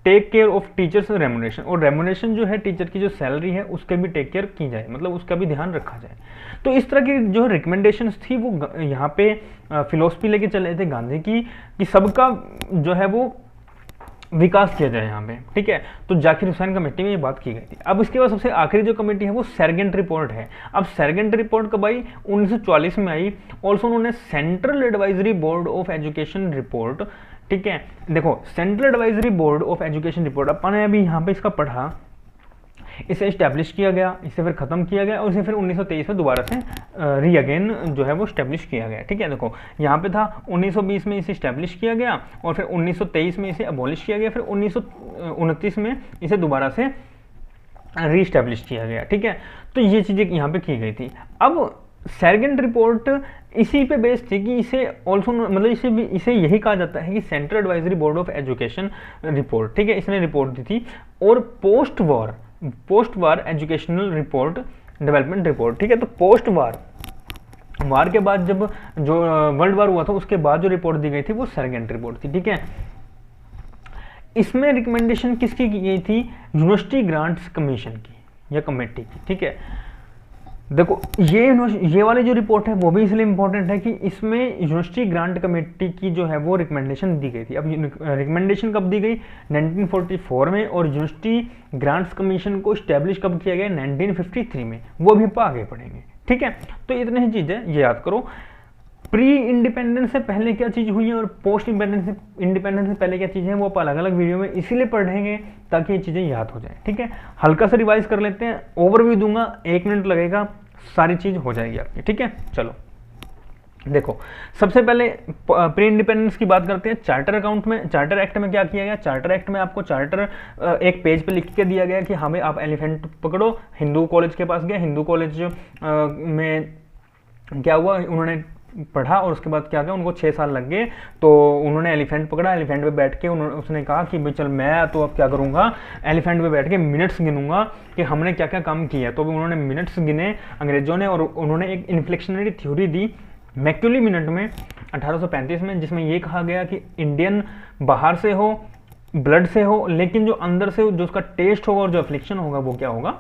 Take care of teachers remuneration, और रेमुनेशन जो है टीचर की जो सैलरी है उसके भी टेक केयर की जाए, मतलब उसका भी ध्यान रखा जाए। तो इस तरह की जो रिकमेंडेशंस थी वो यहाँ पे फिलोसफी लेके चले थे गांधी की, कि सबका जो है वो विकास किया जाए यहाँ पे, ठीक है। तो जाकिर हुसैन कमेटी में ये बात की गई थी। अब इसके बाद सबसे आखिरी जो कमेटी है वो सेरगेंट रिपोर्ट है। अब सेरगेंट रिपोर्ट कब आई? 1944 में आई। ऑल्सो उन्होंने central advisory board of education report, ठीक है। देखो central advisory board of education report अपन ने अभी यहाँ पे इसका पढ़ा, इसे इस्टेब्लिश किया गया, इसे फिर खत्म किया गया और इसे फिर 1923 में दोबारा से री अगेन जो है वो इस्टेब्लिश किया गया, ठीक है। देखो यहाँ पे था 1920 में इसे इस्टेब्लिश किया गया और फिर 1923 में इसे अबॉलिश किया गया, फिर 1929 में इसे दोबारा से री इस्टेब्लिश किया गया, ठीक है। तो ये चीज़ें यहाँ पे की गई थी। अब सेरगेंट रिपोर्ट इसी पे बेस्ड थी कि इसे ऑल्सो मतलब इसे यही कहा जाता है कि central advisory board of education report, ठीक है, इसने रिपोर्ट दी थी। और पोस्ट वार एजुकेशनल रिपोर्ट, डेवलपमेंट रिपोर्ट, ठीक है। तो पोस्ट वार के बाद जब जो वर्ल्ड वार हुआ था उसके बाद जो रिपोर्ट दी गई थी वो सेरगेंट रिपोर्ट थी, ठीक है। इसमें रिकमेंडेशन किसकी की गई थी? यूनिवर्सिटी ग्रांट्स कमीशन की या कमेटी की, ठीक है। देखो ये वाली जो रिपोर्ट है वो भी इसलिए इंपॉर्टेंट है कि इसमें यूनिवर्सिटी ग्रांट कमेटी की जो है वो रिकमेंडेशन दी गई थी। अब रिकमेंडेशन कब दी गई? 1944 में, और यूनिवर्सिटी ग्रांट्स कमीशन को स्टैब्लिश कब किया गया? 1953 में। वो भी आगे पढ़ेंगे, ठीक है। तो इतने ही चीज़ें ये याद करो। प्री इंडिपेंडेंस से पहले क्या चीज़ हुई है और पोस्ट इंडिपेंडेंस से पहले क्या चीज़ है वो आप अलग अलग वीडियो में इसीलिए पढ़ेंगे ताकि ये चीज़ें याद हो जाए, ठीक है। हल्का सा रिवाइज कर लेते हैं, ओवरव्यू दूंगा, 1 मिनट लगेगा, सारी चीज़ हो जाएगी आपकी, ठीक है। चलो देखो सबसे पहले प्री इंडिपेंडेंस की बात करते हैं। चार्टर एक्ट में क्या किया गया? चार्टर एक्ट में आपको चार्टर एक पेज पे लिख के दिया गया कि हमें आप एलिफेंट पकड़ो। हिंदू कॉलेज के पास गया, हिंदू कॉलेज में क्या हुआ, उन्होंने पढ़ा और उसके बाद क्या किया, उनको 6 साल लग गए, तो उन्होंने एलिफेंट पकड़ा। एलिफेंट पे बैठ के उसने कहा कि भाई चल मैं तो अब क्या करूँगा, एलिफेंट पे बैठ के मिनट्स गिनूंगा कि हमने क्या क्या काम किया। तो उन्होंने मिनट्स गिने अंग्रेजों ने, और उन्होंने एक इन्फ्लेक्शनरी थ्योरी दी मैक्यूली मिनट में 1835 में, जिसमें ये कहा गया कि इंडियन बाहर से हो, ब्लड से हो, लेकिन जो अंदर से जो उसका टेस्ट होगा और जो एफ्लिक्शन होगा वो क्या होगा,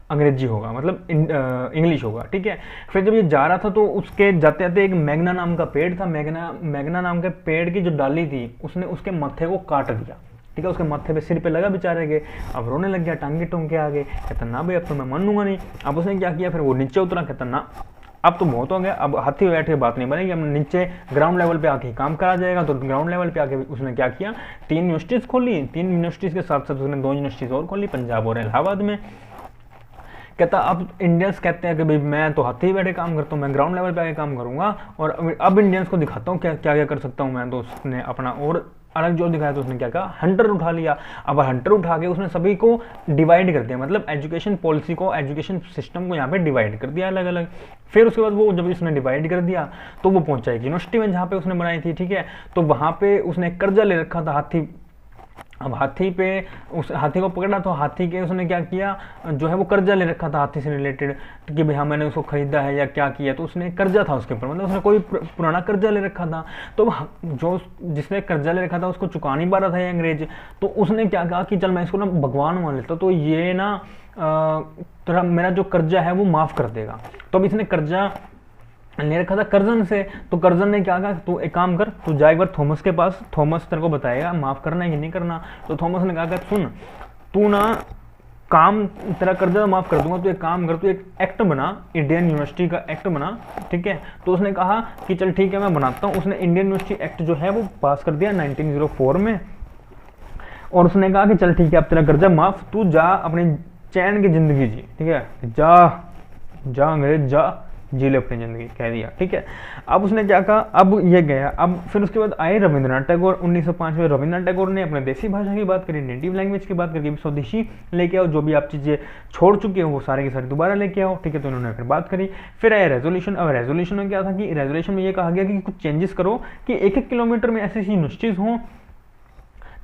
अंग्रेजी होगा, मतलब इंग्लिश होगा। ठीक है, फिर जब ये जा रहा था तो उसके जाते जाते एक मैग्ना नाम का पेड़ था, मैग्ना नाम के पेड़ की जो डाली थी उसने उसके मत्थे को काट दिया। ठीक है, उसके मत्थे पे सिर पे लगा बेचारे के, अब रोने लग गया, टांगे टूंगे आ गए, कहता ना भाई अब तो मैं मानूंगा नहीं। अब उसने क्या किया, फिर वो नीचे उतरा, कहता ना अब तो बहुत हो गया, अब हाथी बैठ के बात नहीं बनेगी, अब नीचे ग्राउंड लेवल पे आके काम करा जाएगा। तो ग्राउंड लेवल पे आके उसने क्या किया, 3 यूनिवर्सिटीज़ खोली, 3 यूनिवर्सिटीज़ के साथ साथ उसने 2 यूनिवर्सिटीज़ और खोली, पंजाब और इलाहाबाद में। कहता अब इंडियंस कहते हैं कि भाई मैं तो हाथी बैठे काम करता हूँ, मैं ग्राउंड लेवल पे आके काम करूँगा और अब इंडियंस को दिखाता हूँ क्या क्या कर सकता हूँ मैं। तो उसने अपना और अलग जोर दिखाया, तो उसने क्या कहा, हंटर उठा लिया। अब हंटर उठा के उसने सभी को डिवाइड कर दिया, मतलब एजुकेशन पॉलिसी को, एजुकेशन सिस्टम को यहाँ पे डिवाइड कर दिया अलग अलग। फिर उसके बाद वो जब उसने डिवाइड कर दिया तो वो पहुंचा एक यूनिवर्सिटी में जहाँ पे उसने बनाई थी। ठीक है, तो वहाँ पे उसने कर्जा ले रखा था हाथी। अब हाथी पे उस हाथी को पकड़ा तो हाथी के उसने क्या किया, जो है वो कर्जा ले रखा था हाथी से रिलेटेड कि भाई हाँ मैंने उसको खरीदा है या क्या किया, तो उसने कर्जा था उसके ऊपर, मतलब उसने कोई पुराना कर्जा ले रखा था। तो जो जिसने कर्जा ले रखा था उसको चुका नहीं पा रहा था ये अंग्रेज, तो उसने क्या कहा कि चल मैं इसको ना भगवान मान लेता, तो ये ना तेरा मेरा जो कर्जा है वो माफ़ कर देगा। तो अब इसने कर्जा ले रखा था कर्जन से, तो कर्जन ने क्या कहा, तू एक काम कर, तू जा एक बार थॉमस के पास, थॉमस तेरे को बताएगा माफ़ करना है कि नहीं करना। तो थॉमस ने कहा सुन तू ना काम, तेरा कर्जा माफ़ कर दूंगा, तू एक काम कर, तू एक एक्ट बना, इंडियन यूनिवर्सिटी का एक्ट बना। ठीक है, तो उसने कहा कि चल ठीक है मैं बनाता हूँ। उसने इंडियन यूनिवर्सिटी एक्ट जो है वो पास कर दिया 1904 में, और उसने कहा कि चल ठीक है अब तेरा कर्जा माफ़, तू जा अपनी चैन की ज़िंदगी जी। ठीक है, जा अंग्रेज जा, जी ले अपनी जिंदगी, कह दिया। ठीक है, अब उसने क्या कहा, अब ये गया। अब फिर उसके बाद आए रविंद्रनाथ टैगोर। 1905 में रविंद्रनाथ टैगोर ने अपने देसी भाषा की बात करी, नेटिव लैंग्वेज की बात करके स्वदेशी लेके आओ, जो भी आप चीज़ें छोड़ चुके हो वो सारे के सारे दोबारा लेके आओ। ठीक है, तो उन्होंने फिर बात करी। फिर आया रेजोल्यूशन। अब रेजोल्यूशन में क्या था कि रेजोल्यूशन में ये कहा गया कि कुछ चेंजेस करो कि 1-1 किलोमीटर में ऐसी यूनिवर्सिटीज़ हों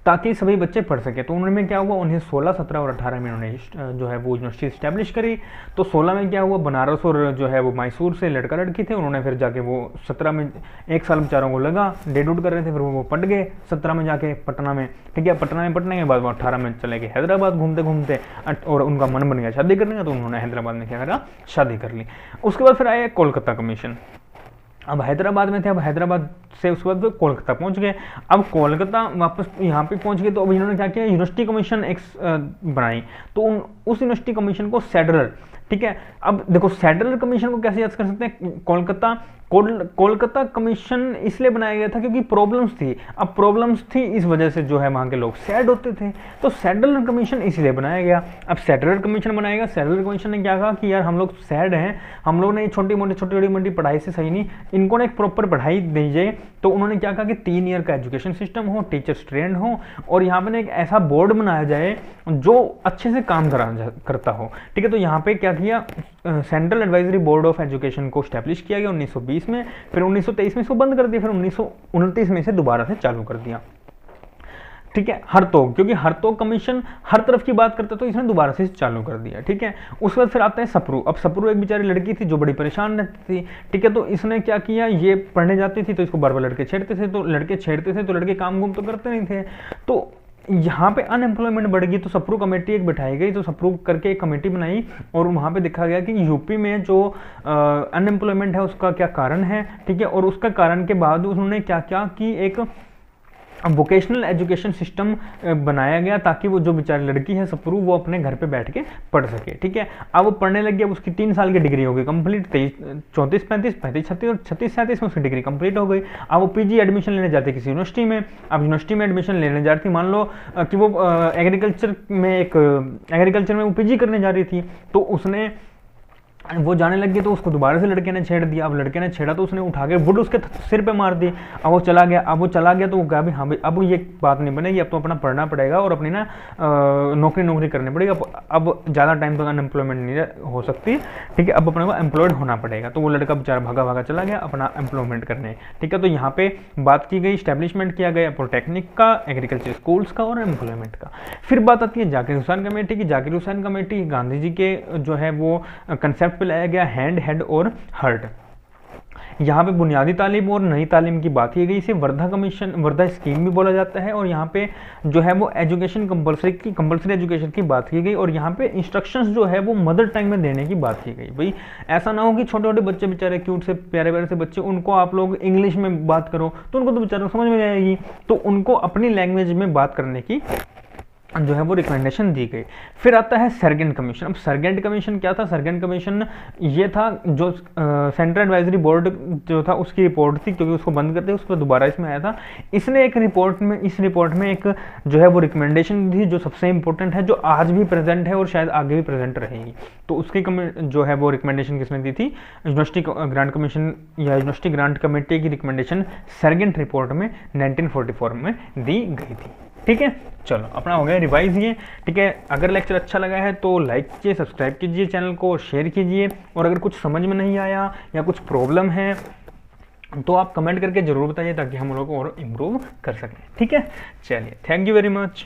ताकि सभी बच्चे पढ़ सके। तो उन्होंने क्या हुआ, उन्हें 16, 17 और 18 में उन्होंने जो है वो यूनिवर्सिटी इस्टेब्लिश करी। तो 16 में क्या हुआ, बनारस और जो है वो मैसूर से लड़का लड़की थे, उन्होंने फिर जाके वो 17 में 1 साल बेचारों को लगा, डेट आउट कर रहे थे, फिर वो पढ़ गए 17 में जाके पटना में। ठीक है, पटना में पढ़ने के बाद वो 18 में चले गए हैदराबाद घूमते घूमते, और उनका मन बन गया शादी करने का, तो उन्होंने हैदराबाद में क्या करा, शादी कर ली। उसके बाद फिर आया कोलकाता कमीशन। अब हैदराबाद में थे, अब हैदराबाद से उसके बाद कोलकाता पहुंच गए। अब कोलकाता वापस यहाँ पे पहुंच गए, तो अब इन्होंने क्या किया, यूनिवर्सिटी कमीशन एक बनाई। तो उस यूनिवर्सिटी कमीशन को सेडरर, ठीक है, अब देखो सेडरर कमीशन को कैसे याद कर सकते हैं, कोलकाता कमीशन इसलिए बनाया गया था क्योंकि प्रॉब्लम्स थी। अब प्रॉब्लम्स थी इस वजह से जो है वहाँ के लोग सैड होते थे, तो सेडरर कमीशन इसलिए बनाया गया। अब सेडरर कमीशन बनाया गया, सेडरर कमीशन ने क्या कहा कि यार हम लोग सैड हैं, हम लोग ने छोटी मोटी पढ़ाई से सही नहीं, इनको ना एक प्रॉपर पढ़ाई दीजिए। तो उन्होंने क्या कहा कि 3 ईयर का एजुकेशन सिस्टम हो, टीचर्स ट्रेंड हो, और यहाँ पे एक ऐसा बोर्ड बनाया जाए जो अच्छे से काम करता हो। ठीक है, तो यहाँ पे क्या किया, central advisory board of education को स्टैब्लिश किया गया 1920 में, फिर 1923 में इसको बंद कर दिया, फिर 1929 में इसे दोबारा से चालू कर दिया। ठीक है, हरतोग, क्योंकि हरतोग कमीशन हर तरफ की बात करता, तो इसने दोबारा से चालू कर दिया। ठीक है, उसके बाद फिर आता है सप्रू। अब सप्रू एक बेचारी लड़की थी जो बड़ी परेशान रहती थी। ठीक है, तो इसने क्या किया, ये पढ़ने जाती थी तो इसको बार बार लड़के छेड़ते थे, तो लड़के काम गुम तो करते नहीं थे, तो यहाँ पे अनएम्प्लॉयमेंट बढ़ गई। तो सप्रू कमेटी एक बिठाई गई, तो सप्रू करके एक कमेटी बनाई, और वहाँ पे देखा गया कि यूपी में जो अनएम्प्लॉयमेंट है उसका क्या कारण है। ठीक है, और उसका कारण के बाद उन्होंने क्या क्या कि एक वोकेशनल एजुकेशन सिस्टम बनाया गया, ताकि वो जो बेचारी लड़की है सप्रू, वो अपने घर पे बैठ के पढ़ सके। ठीक है, अब वो पढ़ने लग गया, उसकी 3 साल की डिग्री हो गई कंप्लीट, 34, 35, 36 और 36, 37 में उसकी डिग्री कंप्लीट हो गई। अब वो पीजी एडमिशन लेने जाते किसी यूनिवर्सिटी में। अब यूनिवर्सिटी में एडमिशन लेने जा रही थी, मान लो कि वो एग्रीकल्चर में वो पीजी करने जा रही थी, तो उसने वो जाने लग गई, तो उसको दोबारा से लड़के ने छेड़ दिया। अब लड़के ने छेड़ा तो उसने उठा के वुड उसके सिर पे मार दी। अब वो चला गया तो वो कहा भी हाँ भाई अब ये बात नहीं बनेगी, अब तो अपना पढ़ना पड़ेगा और अपनी ना नौकरी करनी पड़ेगी। अब ज़्यादा टाइम तक अनएम्प्लॉयमेंट नहीं हो सकती। ठीक है, अब अपने को एम्प्लॉयड होना पड़ेगा। तो वो लड़का बेचारा भागा चला गया अपना एम्प्लॉयमेंट करने। ठीक है, तो यहाँ पे बात की गई, स्टैब्लिशमेंट किया गया पॉलिटेक्निक का, एग्रीकल्चर स्कूल्स का और एम्प्लॉयमेंट का। फिर बात आती है जाकिर हुसैन कमेटी की। जाकिर हुसैन कमेटी गांधी जी के जो है वो कंसेप्ट पे लाया गया, हैंड, हेड और हर्ट। यहाँ पे बुनियादी तालीम और नई तालीम की बात की गई। इसे वर्धा कमीशन, वर्धा स्कीम भी बोला जाता है। और यहाँ पे जो है वो एजुकेशन कंपलसरी एजुकेशन की बात की गई। और यहाँ पे इंस्ट्रक्शंस जो है वो मदर टंग में देने की बात की गई। भाई ऐसा ना हो कि छोटे छोटे बच्चे बेचारे क्यूट से प्यारे प्यारे से बच्चे, उनको आप लोग इंग्लिश में बात करो तो उनको तो बेचारों समझ में नहीं आएगी, तो उनको अपनी लैंग्वेज में बात करने की जो है वो रिकमेंडेशन दी गई। फिर आता है सरगेंट कमीशन। अब सरगेंट कमीशन क्या था? सरगेंट कमीशन ये था जो सेंट्रल एडवाइजरी बोर्ड जो था उसकी रिपोर्ट थी, क्योंकि उसको बंद करते उसको दोबारा इसमें आया था। इसने एक रिपोर्ट में, इस रिपोर्ट में एक जो है वो रिकमेंडेशन थी जो सबसे इंपॉर्टेंट है, जो आज भी प्रेजेंट है और शायद आगे भी प्रेजेंट रहेगी। तो उसकी जो है वो रिकमेंडेशन किसने दी थी? यूनिवर्सिटी ग्रांट कमीशन या यूनिवर्सिटी ग्रांट कमेटी की रिकमेंडेशन सरगेंट रिपोर्ट में 1944 में दी गई थी। ठीक है, चलो अपना हो गया रिवाइज ये। ठीक है, अगर लेक्चर अच्छा लगा है तो लाइक कीजिए, सब्सक्राइब कीजिए चैनल को, शेयर कीजिए। और अगर कुछ समझ में नहीं आया या कुछ प्रॉब्लम है तो आप कमेंट करके जरूर बताइए ताकि हम लोग और इम्प्रूव कर सकें। ठीक है, चलिए, थैंक यू वेरी मच।